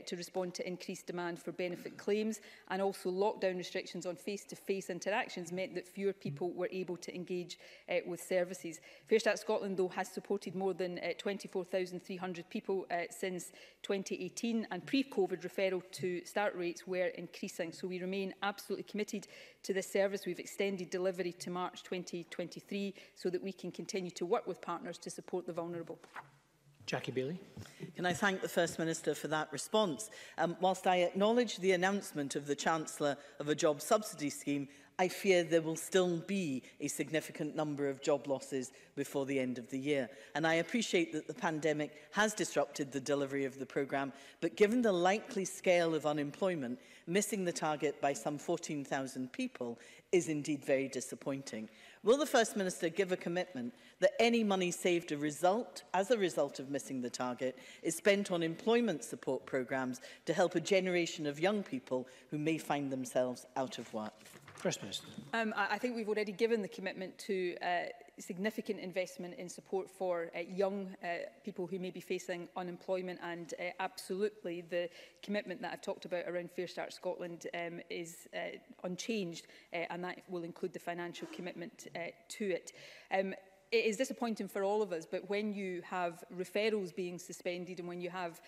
to respond to increased demand for benefit claims, and also lockdown restrictions on face-to-face interactions meant that fewer people were able to engage with services. Fair Start Scotland, though, has supported more than 24,300 people since 2018, and pre-COVID referral to start rates were increasing. So we remain absolutely committed to this service. We've extended delivery to March 2023 so that we can continue to work with partners to support the vulnerable. Jackie Bailey. Can I thank the First Minister for that response? Whilst I acknowledge the announcement of the Chancellor of a job subsidy scheme, I fear there will still be a significant number of job losses before the end of the year. And I appreciate that the pandemic has disrupted the delivery of the programme, but given the likely scale of unemployment, missing the target by some 14,000 people is indeed very disappointing. Will the First Minister give a commitment that any money saved as a result of missing the target is spent on employment support programmes to help a generation of young people who may find themselves out of work? First Minister. I think we've already given the commitment to significant investment in support for young people who may be facing unemployment, and absolutely the commitment that I've talked about around Fair Start Scotland is unchanged, and that will include the financial commitment to it. It is disappointing for all of us, but when you have referrals being suspended and when you have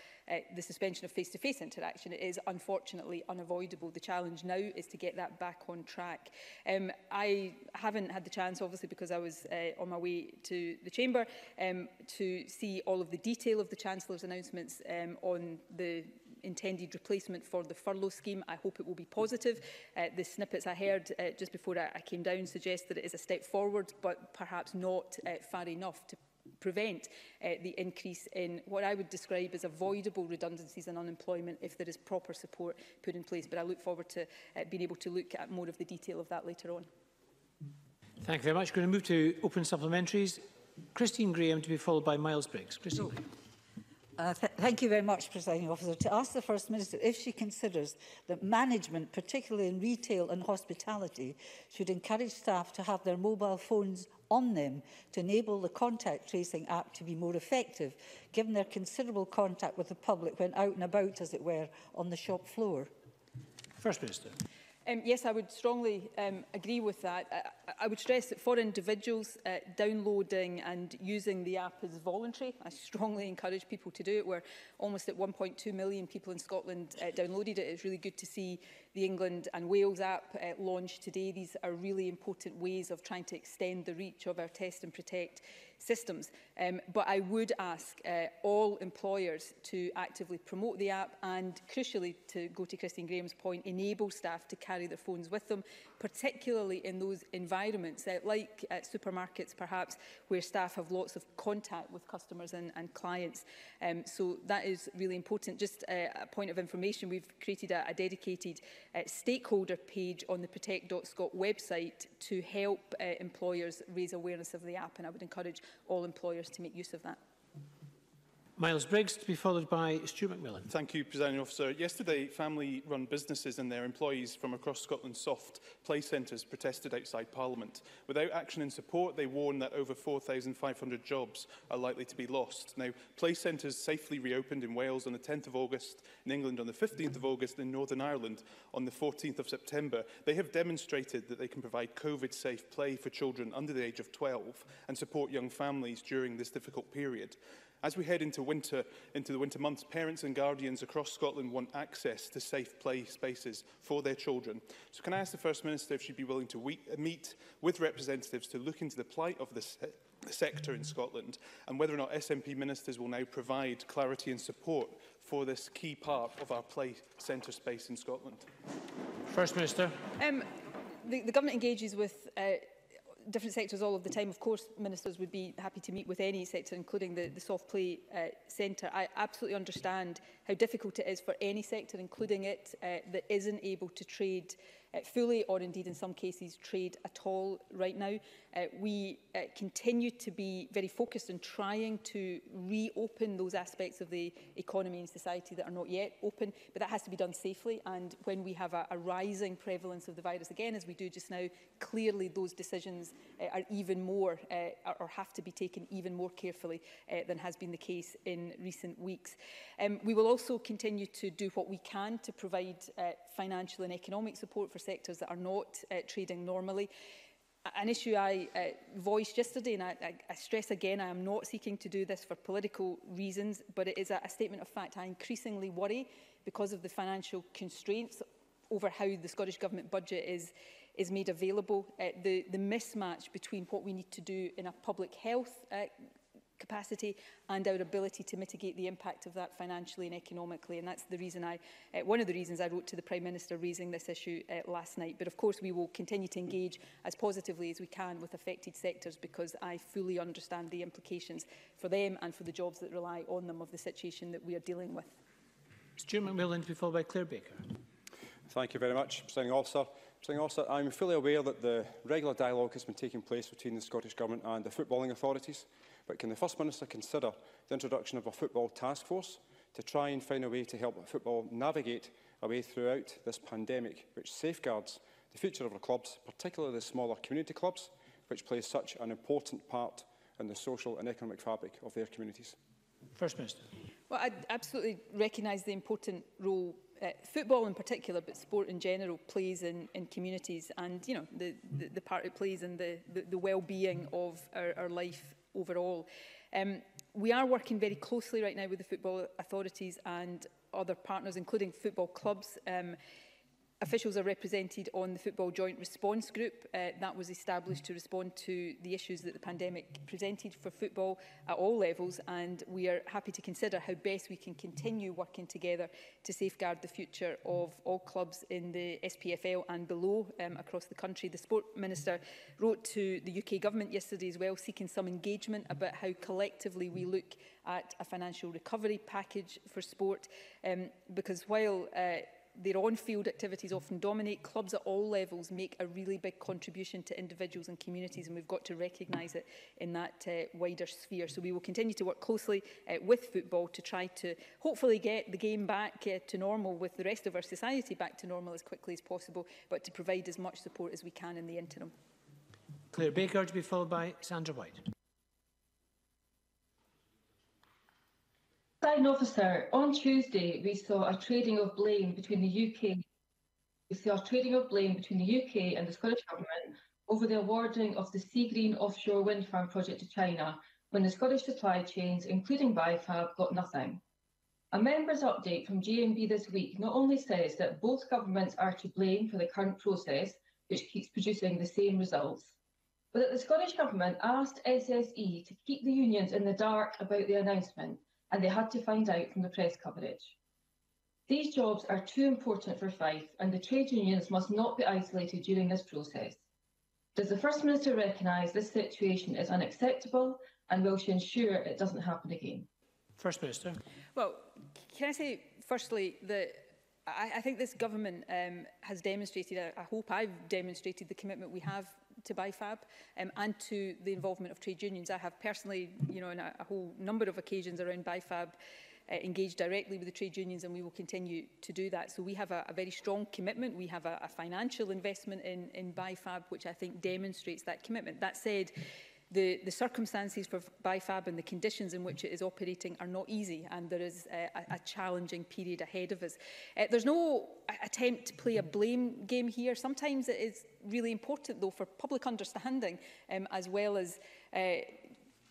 the suspension of face-to-face interaction, it is unfortunately unavoidable. The challenge now is to get that back on track. I haven't had the chance, obviously, because I was on my way to the Chamber, to see all of the detail of the Chancellor's announcements on the intended replacement for the furlough scheme. I hope it will be positive. The snippets I heard just before I came down suggest that it is a step forward, but perhaps not far enough to prevent the increase in what I would describe as avoidable redundancies and unemployment if there is proper support put in place. But I look forward to being able to look at more of the detail of that later on. Thank you very much. We're going to move to open supplementaries. Christine Graham to be followed by Miles Briggs. Christine Graham. Thank you very much, Presiding Officer. To ask the First Minister if she considers that management, particularly in retail and hospitality, should encourage staff to have their mobile phones on them to enable the contact tracing app to be more effective, given their considerable contact with the public when out and about, as it were, on the shop floor. First Minister. Yes, I would strongly agree with that. I would stress that for individuals, downloading and using the app is voluntary. I strongly encourage people to do it. We're almost at 1.2 million people in Scotland downloaded it. It's really good to see the England and Wales app launched today. These are really important ways of trying to extend the reach of our test and protect systems. But I would ask all employers to actively promote the app and, crucially, to go to Christine Graham's point, enable staff to carry their phones with them, particularly in those environments, like supermarkets perhaps, where staff have lots of contact with customers and clients. So that is really important. Just a point of information, we've created a dedicated stakeholder page on the protect.scot website to help employers raise awareness of the app, and I would encourage all employers to make use of that. Miles Briggs to be followed by Stuart McMillan. Thank you, Presiding Officer. Yesterday, family-run businesses and their employees from across Scotland's soft play centres protested outside Parliament. Without action and support, they warn that over 4,500 jobs are likely to be lost. Now, play centres safely reopened in Wales on the 10th of August, in England on the 15th of August, and in Northern Ireland on the 14th of September. They have demonstrated that they can provide COVID-safe play for children under the age of 12 and support young families during this difficult period. As we head into the winter months, parents and guardians across Scotland want access to safe play spaces for their children. So can I ask the First Minister if she'd be willing to meet with representatives to look into the plight of the sector in Scotland and whether or not SNP ministers will now provide clarity and support for this key part of our play centre space in Scotland? First Minister. The Government engages with different sectors all of the time. Of course, ministers would be happy to meet with any sector, including the soft play centre. I absolutely understand how difficult it is for any sector, including it, that isn't able to trade fully, or indeed in some cases trade at all right now. We continue to be very focused on trying to reopen those aspects of the economy and society that are not yet open, but that has to be done safely. And when we have a rising prevalence of the virus again, as we do just now, clearly those decisions are even more, or have to be taken even more carefully than has been the case in recent weeks. We will also continue to do what we can to provide financial and economic support for sectors that are not trading normally. An issue I voiced yesterday, and I stress again, I am not seeking to do this for political reasons, but it is a statement of fact. I increasingly worry, because of the financial constraints over how the Scottish Government budget is made available, the mismatch between what we need to do in a public health capacity and our ability to mitigate the impact of that financially and economically. And that's the reason one of the reasons I wrote to the Prime Minister raising this issue last night. But of course we will continue to engage as positively as we can with affected sectors, because I fully understand the implications for them and for the jobs that rely on them of the situation that we are dealing with. Stuart McMillan to be followed by Claire Baker. Thank you very much, Presiding Officer. Presiding Officer, I'm fully aware that the regular dialogue has been taking place between the Scottish Government and the footballing authorities. But can the First Minister consider the introduction of a football task force to try and find a way to help football navigate a way throughout this pandemic, which safeguards the future of our clubs, particularly the smaller community clubs, which plays such an important part in the social and economic fabric of their communities? First Minister. Well, I absolutely recognise the important role football in particular, but sport in general, plays in communities, and the part it plays in the well-being of our life overall. We are working very closely right now with the football authorities and other partners, including football clubs. Officials are represented on the Football Joint Response Group. That was established to respond to the issues that the pandemic presented for football at all levels, and we are happy to consider how best we can continue working together to safeguard the future of all clubs in the SPFL and below across the country. The Sport Minister wrote to the UK Government yesterday as well, seeking some engagement about how collectively we look at a financial recovery package for sport, because while their on-field activities often dominate, clubs at all levels make a really big contribution to individuals and communities, and we've got to recognise it in that wider sphere. So we will continue to work closely with football to try to hopefully get the game back to normal, with the rest of our society back to normal as quickly as possible, but to provide as much support as we can in the interim. Claire Baker, to be followed by Sandra White. Presiding Officer, on Tuesday we saw a trading of blame between the UK. And the Scottish Government over the awarding of the Seagreen offshore wind farm project to China, when the Scottish supply chains, including BIFAB, got nothing. A member's update from GMB this week not only says that both governments are to blame for the current process, which keeps producing the same results, but that the Scottish Government asked SSE to keep the unions in the dark about the announcement, and they had to find out from the press coverage. These jobs are too important for Fife, and the trade unions must not be isolated during this process. Does the First Minister recognise this situation is unacceptable, and will she ensure it doesn't happen again? First Minister. Well, can I say firstly that I think this government has demonstrated, I hope I've demonstrated the commitment we have to BIFAB and to the involvement of trade unions. I have personally, on a whole number of occasions around BIFAB, engaged directly with the trade unions, and we will continue to do that. So we have a very strong commitment. We have a financial investment in BIFAB, which I think demonstrates that commitment. That said, the circumstances for BIFAB and the conditions in which it is operating are not easy, and there is a challenging period ahead of us. There's no attempt to play a blame game here. Sometimes it is really important, though, for public understanding as well as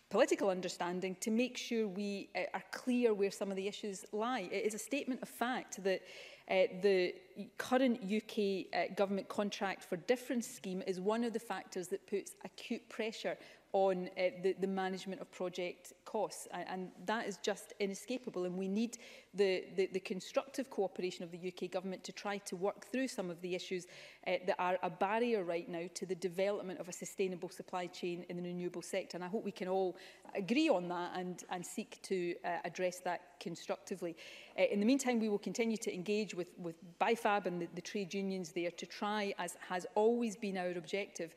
political understanding, to make sure we are clear where some of the issues lie. It is a statement of fact that the current UK government contract for difference scheme is one of the factors that puts acute pressure on the management of project costs, and that is just inescapable, and we need the constructive cooperation of the UK government to try to work through some of the issues that are a barrier right now to the development of a sustainable supply chain in the renewable sector, and I hope we can all agree on that and seek to address that constructively. In the meantime, we will continue to engage with BIFAB and the trade unions there to try, as has always been our objective,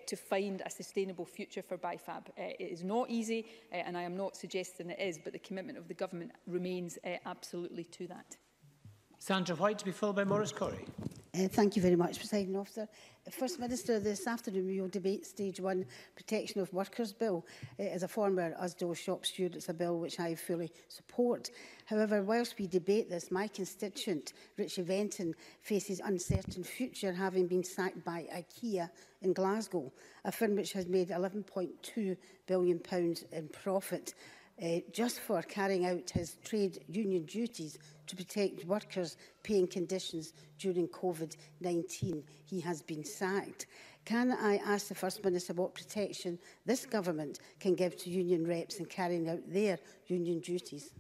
to find a sustainable future for BIFAB. It is not easy, and I am not suggesting it is, but the commitment of the government remains absolutely to that. Sandra White, to be followed by Maurice Corrie. Thank you very much, Presiding Officer. First Minister, this afternoon we will debate Stage 1 Protection of Workers Bill. As a former Usdo shop steward, it's a bill which I fully support. However, whilst we debate this, my constituent, Richie Venton, faces uncertain future, having been sacked by IKEA in Glasgow, a firm which has made £11.2 billion in profit. Just for carrying out his trade union duties to protect workers' paying conditions during COVID-19. He has been sacked. Can I ask the First Minister what protection this government can give to union reps in carrying out their union duties?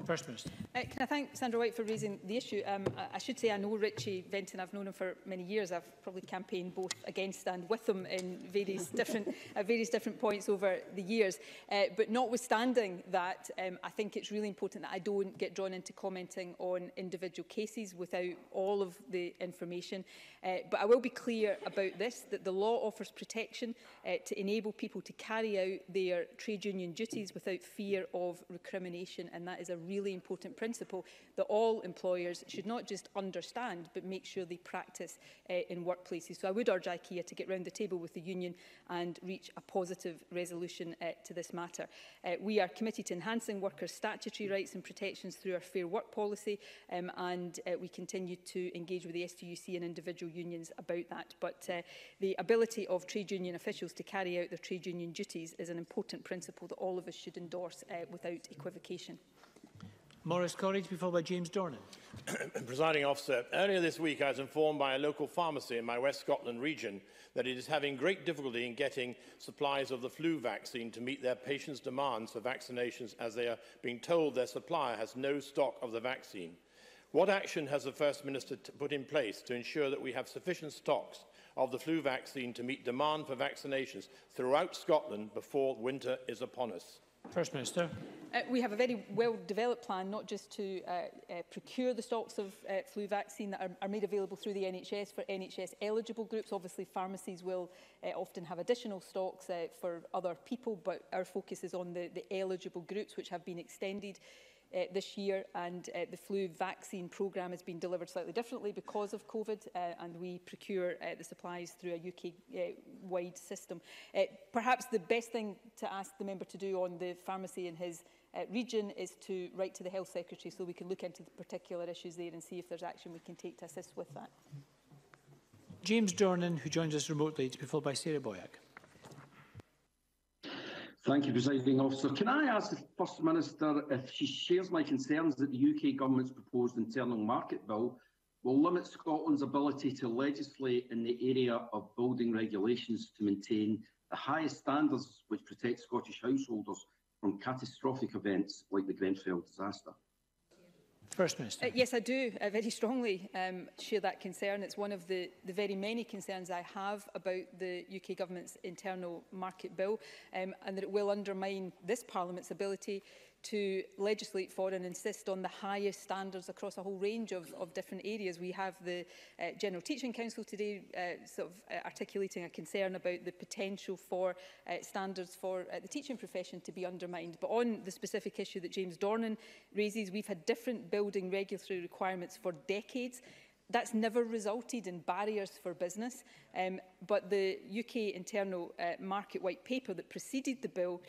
First Minister. Can I thank Sandra White for raising the issue? I should say I know Richie Venton. I've known him for many years. I've probably campaigned both against and with him in various different points over the years. But notwithstanding that, I think it's really important that I don't get drawn into commenting on individual cases without all of the information. But I will be clear about this, that the law offers protection to enable people to carry out their trade union duties without fear of recrimination, and that that is a really important principle that all employers should not just understand, but make sure they practice in workplaces. So I would urge IKEA to get round the table with the union and reach a positive resolution to this matter. We are committed to enhancing workers' statutory rights and protections through our Fair Work policy, and we continue to engage with the STUC and individual unions about that. But the ability of trade union officials to carry out their trade union duties is an important principle that all of us should endorse without equivocation. Maurice Corrie, to be followed by James Dornan. Presiding officer, earlier this week I was informed by a local pharmacy in my West Scotland region that it is having great difficulty in getting supplies of the flu vaccine to meet their patients' demands for vaccinations, as they are being told their supplier has no stock of the vaccine. What action has the First Minister put in place to ensure that we have sufficient stocks of the flu vaccine to meet demand for vaccinations throughout Scotland before winter is upon us? First Minister. We have a very well-developed plan, not just to procure the stocks of flu vaccine that are made available through the NHS for NHS-eligible groups. Obviously, pharmacies will often have additional stocks for other people, but our focus is on the eligible groups, which have been extended this year, and the flu vaccine programme has been delivered slightly differently because of COVID, and we procure the supplies through a UK-wide system. Perhaps the best thing to ask the member to do on the pharmacy in his region is to write to the Health Secretary so we can look into the particular issues there and see if there's action we can take to assist with that. James Dornan, who joins us remotely, to be followed by Sarah Boyack. Thank you, Presiding Officer. Can I ask the First Minister if she shares my concerns that the UK Government's proposed internal market bill will limit Scotland's ability to legislate in the area of building regulations to maintain the highest standards which protect Scottish householders from catastrophic events like the Grenfell disaster? First Minister. Yes, I do very strongly share that concern. It's one of the very many concerns I have about the UK Government's internal market bill, and that it will undermine this Parliament's ability to legislate for and insist on the highest standards across a whole range of different areas. We have the General Teaching Council today articulating a concern about the potential for standards for the teaching profession to be undermined. But on the specific issue that James Dornan raises, we've had different building regulatory requirements for decades. That's never resulted in barriers for business, but the UK internal market white paper that preceded the bill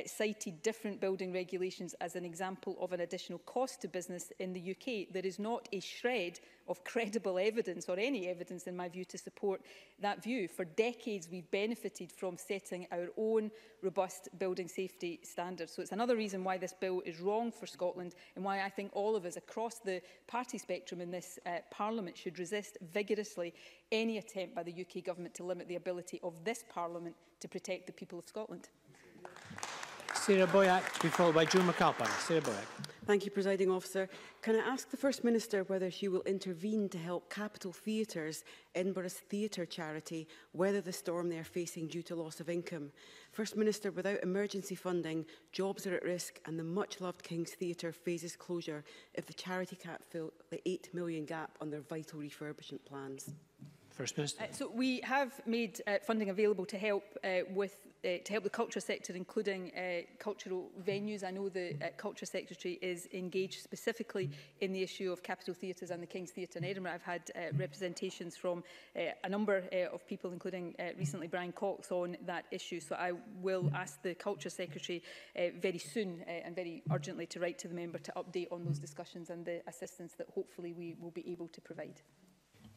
cited different building regulations as an example of an additional cost to business in the UK. There is not a shred of credible evidence, or any evidence in my view, to support that view. For decades we've benefited from setting our own robust building safety standards. So it's another reason why this bill is wrong for Scotland, and why I think all of us across the party spectrum in this Parliament should resist vigorously any attempt by the UK Government to limit the ability of this Parliament to protect the people of Scotland. Sarah Boyack, to be followed by Joe McAlpine. Sarah Boyack. Thank you, Presiding Officer. Can I ask the First Minister whether she will intervene to help Capital Theatre's Edinburgh's theatre charity weather the storm they are facing due to loss of income? First Minister, without emergency funding, jobs are at risk and the much-loved King's Theatre faces closure if the charity can't fill the £8 million gap on their vital refurbishment plans. First Minister. So we have made funding available to help to help the culture sector, including cultural venues. I know the Culture Secretary is engaged specifically in the issue of Capital Theatres and the King's Theatre in Edinburgh. I've had representations from a number of people, including recently Brian Cox, on that issue. So I will ask the Culture Secretary very soon and very urgently to write to the member to update on those discussions and the assistance that hopefully we will be able to provide.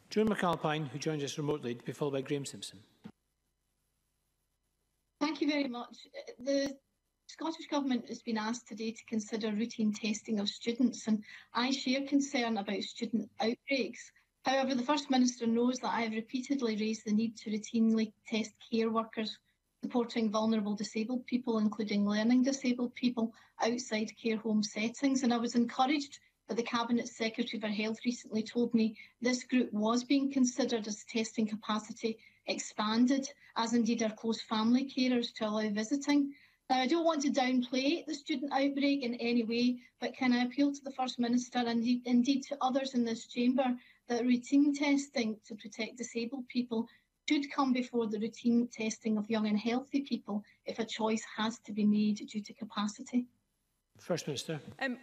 Joan McAlpine, who joins us remotely, to be followed by Graham Simpson. Thank you very much. The Scottish Government has been asked today to consider routine testing of students, and I share concern about student outbreaks. However, the First Minister knows that I have repeatedly raised the need to routinely test care workers supporting vulnerable disabled people, including learning disabled people, outside care home settings, and I was encouraged that the Cabinet Secretary for Health recently told me this group was being considered as testing capacity expanded, as indeed are close family carers, to allow visiting. Now, I don't want to downplay the student outbreak in any way, but can I appeal to the First Minister and indeed to others in this chamber that routine testing to protect disabled people should come before the routine testing of young and healthy people if a choice has to be made due to capacity? First Minister.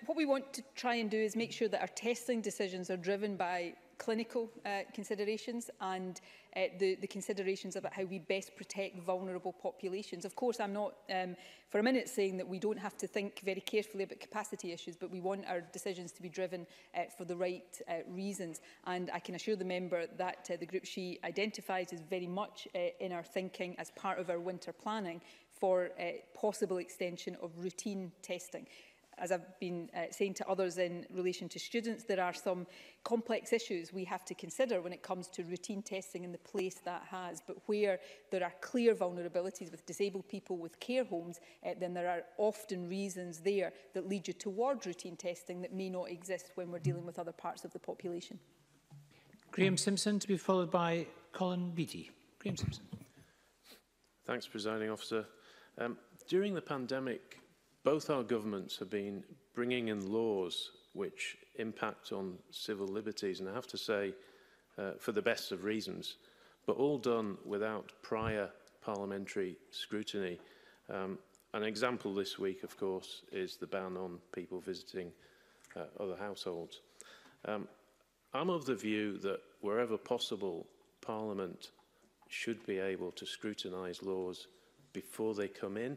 What we want to try and do is make sure that our testing decisions are driven by clinical considerations and the considerations about how we best protect vulnerable populations. Of course, I'm not for a minute saying that we don't have to think very carefully about capacity issues, but we want our decisions to be driven for the right reasons. And I can assure the member that the group she identifies is very much in our thinking as part of our winter planning for possible extension of routine testing. As I've been saying to others in relation to students, there are some complex issues we have to consider when it comes to routine testing and the place that has. But where there are clear vulnerabilities with disabled people, with care homes, then there are often reasons there that lead you towards routine testing that may not exist when we're dealing with other parts of the population. Graham Simpson, to be followed by Colin Beattie. Graham Simpson. Thanks, Presiding Officer. During the pandemic, both our governments have been bringing in laws which impact on civil liberties, and I have to say, for the best of reasons, but all done without prior parliamentary scrutiny. An example this week, of course, is the ban on people visiting other households. I'm of the view that wherever possible, Parliament should be able to scrutinise laws before they come in.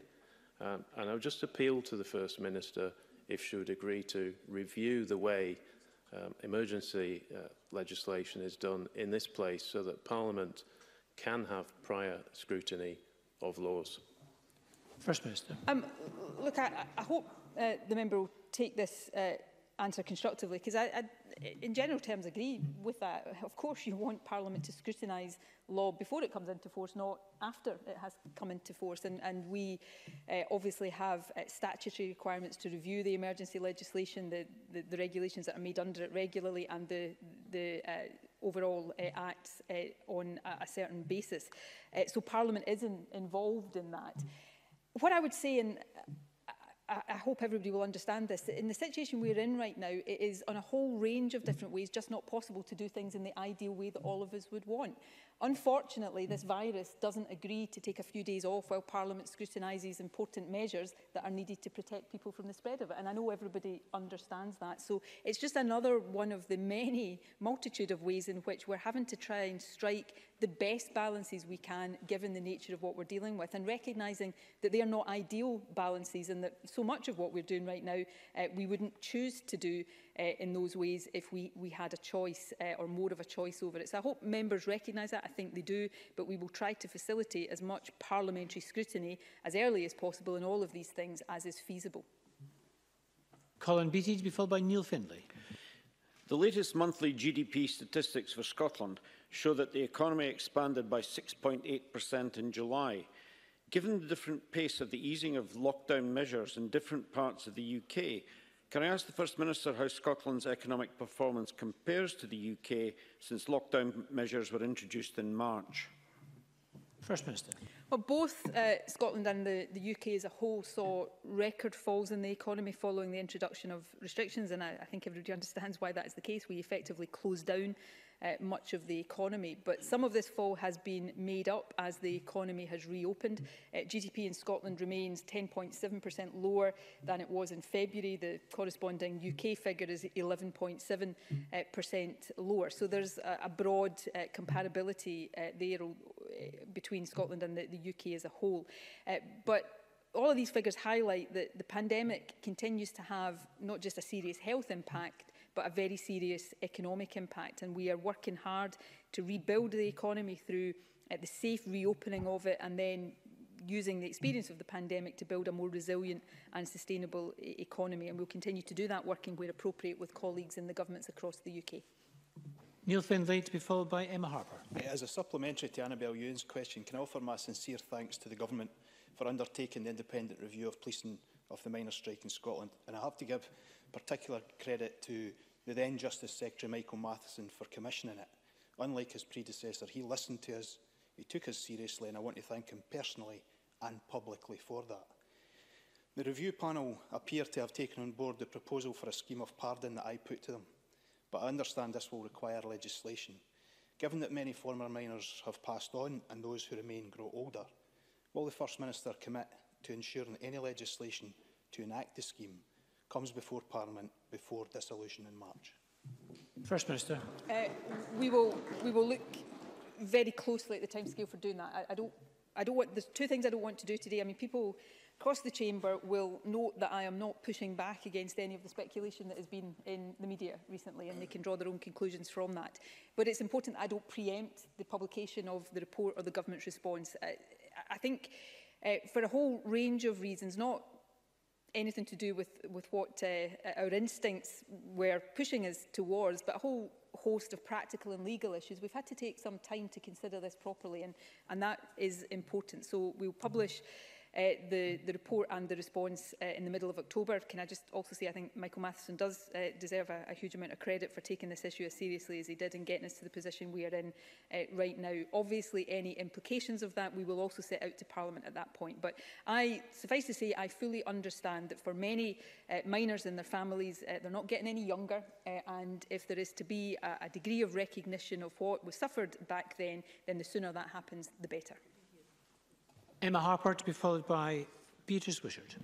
And I would just appeal to the First Minister if she would agree to review the way emergency legislation is done in this place so that Parliament can have prior scrutiny of laws. First Minister. Look, I hope the member will take this answer constructively, because I in general terms agree with that. Of course you want Parliament to scrutinise law before it comes into force, not after it has come into force. And we obviously have statutory requirements to review the emergency legislation, the regulations that are made under it regularly, and the overall acts on a certain basis. So Parliament is involved in that. What I would say, and I hope everybody will understand this, in the situation we're in right now, it is on a whole range of different ways just not possible to do things in the ideal way that all of us would want. Unfortunately, this virus doesn't agree to take a few days off while Parliament scrutinises important measures that are needed to protect people from the spread of it. And I know everybody understands that. So it's just another one of the many multitude of ways in which we're having to try and strike the best balances we can, given the nature of what we're dealing with, and recognising that they are not ideal balances, and that so much of what we're doing right now we wouldn't choose to do in those ways if we had a choice or more of a choice over it. So I hope members recognise that. I think they do, but we will try to facilitate as much parliamentary scrutiny as early as possible in all of these things as is feasible. Colin Beattie, to be followed by Neil Findlay. The latest monthly GDP statistics for Scotland show that the economy expanded by 6.8% in July. Given the different pace of the easing of lockdown measures in different parts of the UK, can I ask the First Minister how Scotland's economic performance compares to the UK since lockdown measures were introduced in March? First Minister. Well, both Scotland and the UK as a whole saw record falls in the economy following the introduction of restrictions, and I think everybody understands why that is the case. We effectively closed down much of the economy, but some of this fall has been made up as the economy has reopened. GDP in Scotland remains 10.7% lower than it was in February. The corresponding UK figure is 11.7% lower. So there's a broad comparability there between Scotland and the UK as a whole. But all of these figures highlight that the pandemic continues to have not just a serious health impact, but a very serious economic impact. And we are working hard to rebuild the economy through the safe reopening of it, and then using the experience of the pandemic to build a more resilient and sustainable economy. And we'll continue to do that, working where appropriate with colleagues in the governments across the UK. Neil Findlay, to be followed by Emma Harper. As a supplementary to Annabel Ewan's question, can I offer my sincere thanks to the Government for undertaking the independent review of policing of the miners' strike in Scotland. And I have to give particular credit to the then Justice Secretary Michael Matheson for commissioning it. Unlike his predecessor, he listened to us, he took us seriously, and I want to thank him personally and publicly for that. The review panel appear to have taken on board the proposal for a scheme of pardon that I put to them, but I understand this will require legislation. Given that many former miners have passed on and those who remain grow older, will the First Minister commit to ensuring that any legislation to enact the scheme comes before Parliament before dissolution in March? First Minister. We will look very closely at the timescale for doing that. I don't want. There's two things I don't want to do today. I mean, people across the chamber will note that I am not pushing back against any of the speculation that has been in the media recently, and they can draw their own conclusions from that. But it's important that I don't preempt the publication of the report or the government's response. I think for a whole range of reasons, not anything to do with what our instincts were pushing us towards, but a whole host of practical and legal issues. We've had to take some time to consider this properly, and that is important. So we'll publish the report and the response in the middle of October. Can I just also say I think Michael Matheson does deserve a huge amount of credit for taking this issue as seriously as he did and getting us to the position we are in right now. Obviously, any implications of that we will also set out to Parliament at that point. But suffice to say, I fully understand that for many minors and their families, they're not getting any younger, and if there is to be a degree of recognition of what was suffered back then the sooner that happens, the better. Emma Harper, to be followed by Beatrice Wishart.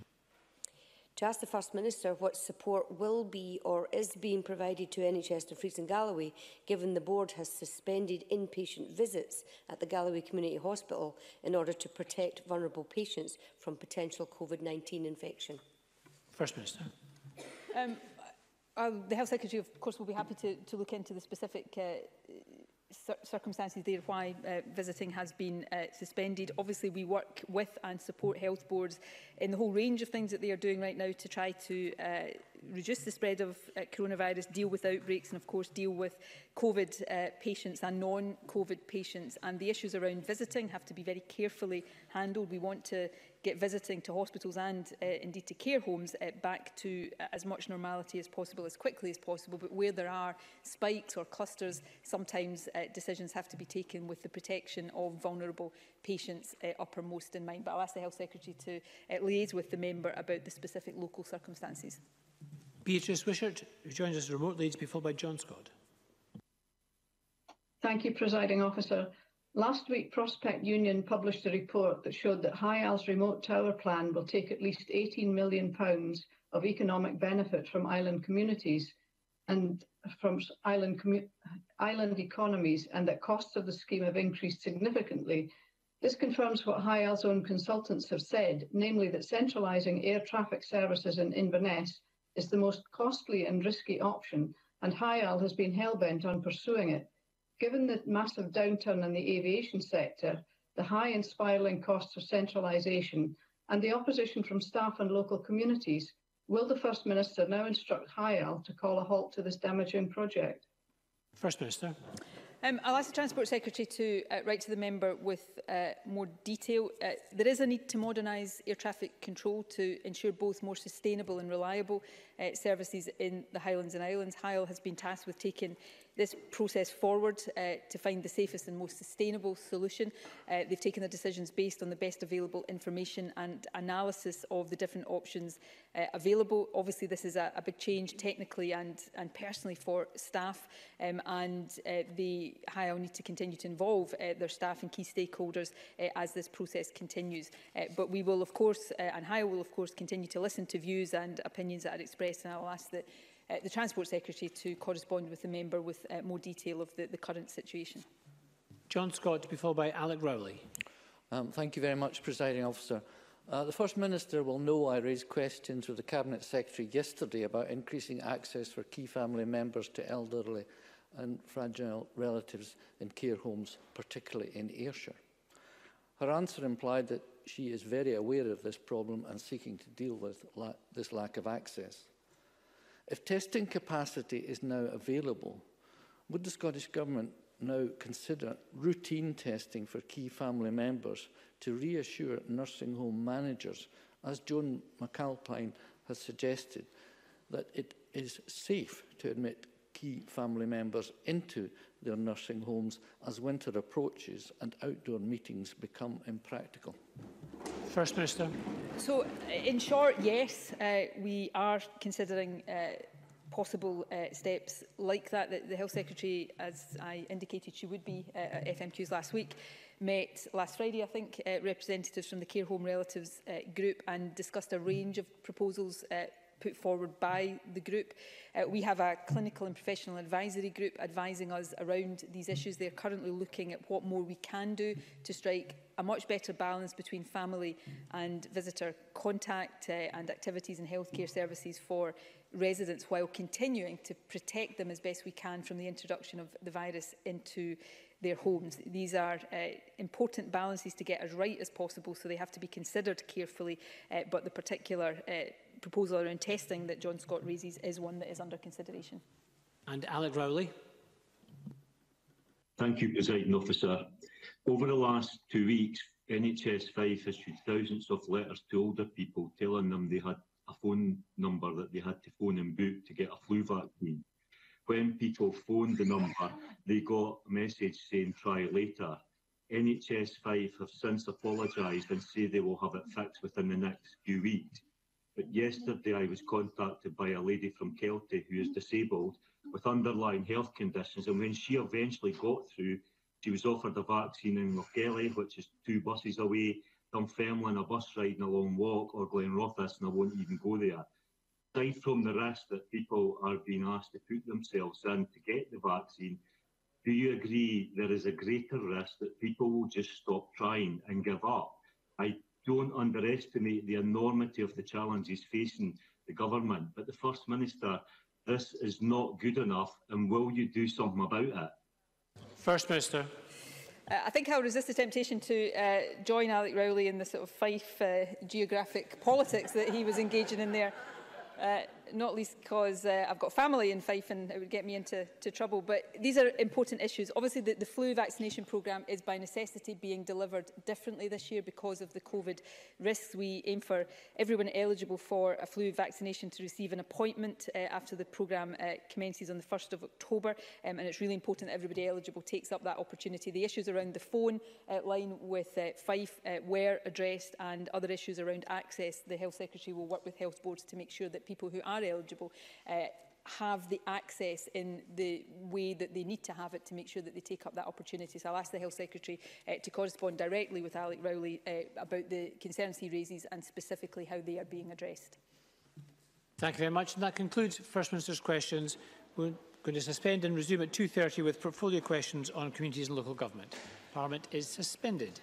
To ask the First Minister what support will be or is being provided to NHS Dumfries and Galloway, given the board has suspended inpatient visits at the Galloway Community Hospital in order to protect vulnerable patients from potential COVID-19 infection. First Minister. The Health Secretary, of course, will be happy to look into the specific circumstances there why visiting has been suspended. Obviously, we work with and support health boards in the whole range of things that they are doing right now to try to reduce the spread of coronavirus, deal with outbreaks, and of course deal with COVID patients and non-COVID patients. And the issues around visiting have to be very carefully handled. We want to get visiting to hospitals and indeed to care homes back to as much normality as possible, as quickly as possible. But where there are spikes or clusters, sometimes decisions have to be taken with the protection of vulnerable patients uppermost in mind. But I'll ask the Health Secretary to liaise with the member about the specific local circumstances. Beatrice Wishart, who joins us remotely, to be followed by John Scott. Thank you, Presiding Officer. Last week, Prospect Union published a report that showed that High Isle's remote tower plan will take at least £18 million of economic benefit from island communities and from island economies, and that costs of the scheme have increased significantly. This confirms what High Isle's own consultants have said, namely that centralising air traffic services in Inverness is the most costly and risky option, and High Isle has been hell-bent on pursuing it. Given the massive downturn in the aviation sector, the high and spiralling costs of centralisation, and the opposition from staff and local communities, will the First Minister now instruct High Isle to call a halt to this damaging project? First Minister. I'll ask the Transport Secretary to write to the member with more detail. There is a need to modernise air traffic control to ensure both more sustainable and reliable services in the Highlands and Islands. High Isle has been tasked with taking this process forward to find the safest and most sustainable solution. They've taken the decisions based on the best available information and analysis of the different options available. Obviously, this is a big change technically and personally for staff, and the High Isle need to continue to involve their staff and key stakeholders as this process continues. But we will, of course, and High Isle will, of course, continue to listen to views and opinions that are expressed, and I'll ask the Transport Secretary to correspond with the member with more detail of the current situation. John Scott, to be followed by Alec Rowley. Thank you very much, Presiding Officer. The First Minister will know I raised questions with the Cabinet Secretary yesterday about increasing access for key family members to elderly and fragile relatives in care homes, particularly in Ayrshire. Her answer implied that she is very aware of this problem and seeking to deal with this lack of access. If testing capacity is now available, would the Scottish Government now consider routine testing for key family members to reassure nursing home managers, as Joan McAlpine has suggested, that it is safe to admit key family members into their nursing homes as winter approaches and outdoor meetings become impractical? First Minister. So, in short, yes, we are considering possible steps like that. The Health Secretary, as I indicated she would be at FMQs last week, met last Friday, I think, representatives from the Care Home Relatives group and discussed a range of proposals put forward by the group. We have a clinical and professional advisory group advising us around these issues. They are currently looking at what more we can do to strike a much better balance between family and visitor contact and activities and healthcare services for residents, while continuing to protect them as best we can from the introduction of the virus into their homes. These are important balances to get as right as possible, so they have to be considered carefully, but the particular proposal around testing that John Scott raises is one that is under consideration. And Alec Rowley. Thank you, Presiding Officer. Over the last 2 weeks, NHS 5 issued thousands of letters to older people telling them they had a phone number that they had to phone and book to get a flu vaccine. When people phoned the number, they got a message saying try later. NHS 5 have since apologised and say they will have it fixed within the next few weeks. But yesterday I was contacted by a lady from Kelty who is disabled with underlying health conditions, and when she eventually got through, she was offered a vaccine in Lochgelly, which is 2 buses away, Dunfermline, a bus ride and a long walk, or Glenrothes, and I won't even go there. Aside from the risk that people are being asked to put themselves in to get the vaccine, do you agree there is a greater risk that people will just stop trying and give up? I don't underestimate the enormity of the challenges facing the government, but the First Minister, this is not good enough, and will you do something about it? First Minister. I think I'll resist the temptation to join Alec Rowley in the sort of Fife geographic politics that he was engaging in there. Not least because I've got family in Fife and it would get me into trouble. But these are important issues. Obviously, the flu vaccination programme is by necessity being delivered differently this year because of the COVID risks. We aim for everyone eligible for a flu vaccination to receive an appointment after the programme commences on the 1st of October. And it's really important that everybody eligible takes up that opportunity. The issues around the phone line with Fife were addressed, and other issues around access. The Health Secretary will work with health boards to make sure that people who are eligible have the access in the way that they need to have it to make sure that they take up that opportunity. So I'll ask the Health Secretary to correspond directly with Alec Rowley about the concerns he raises and specifically how they are being addressed. Thank you very much. And that concludes First Minister's questions. We're going to suspend and resume at 2:30 with portfolio questions on communities and local government. Parliament is suspended.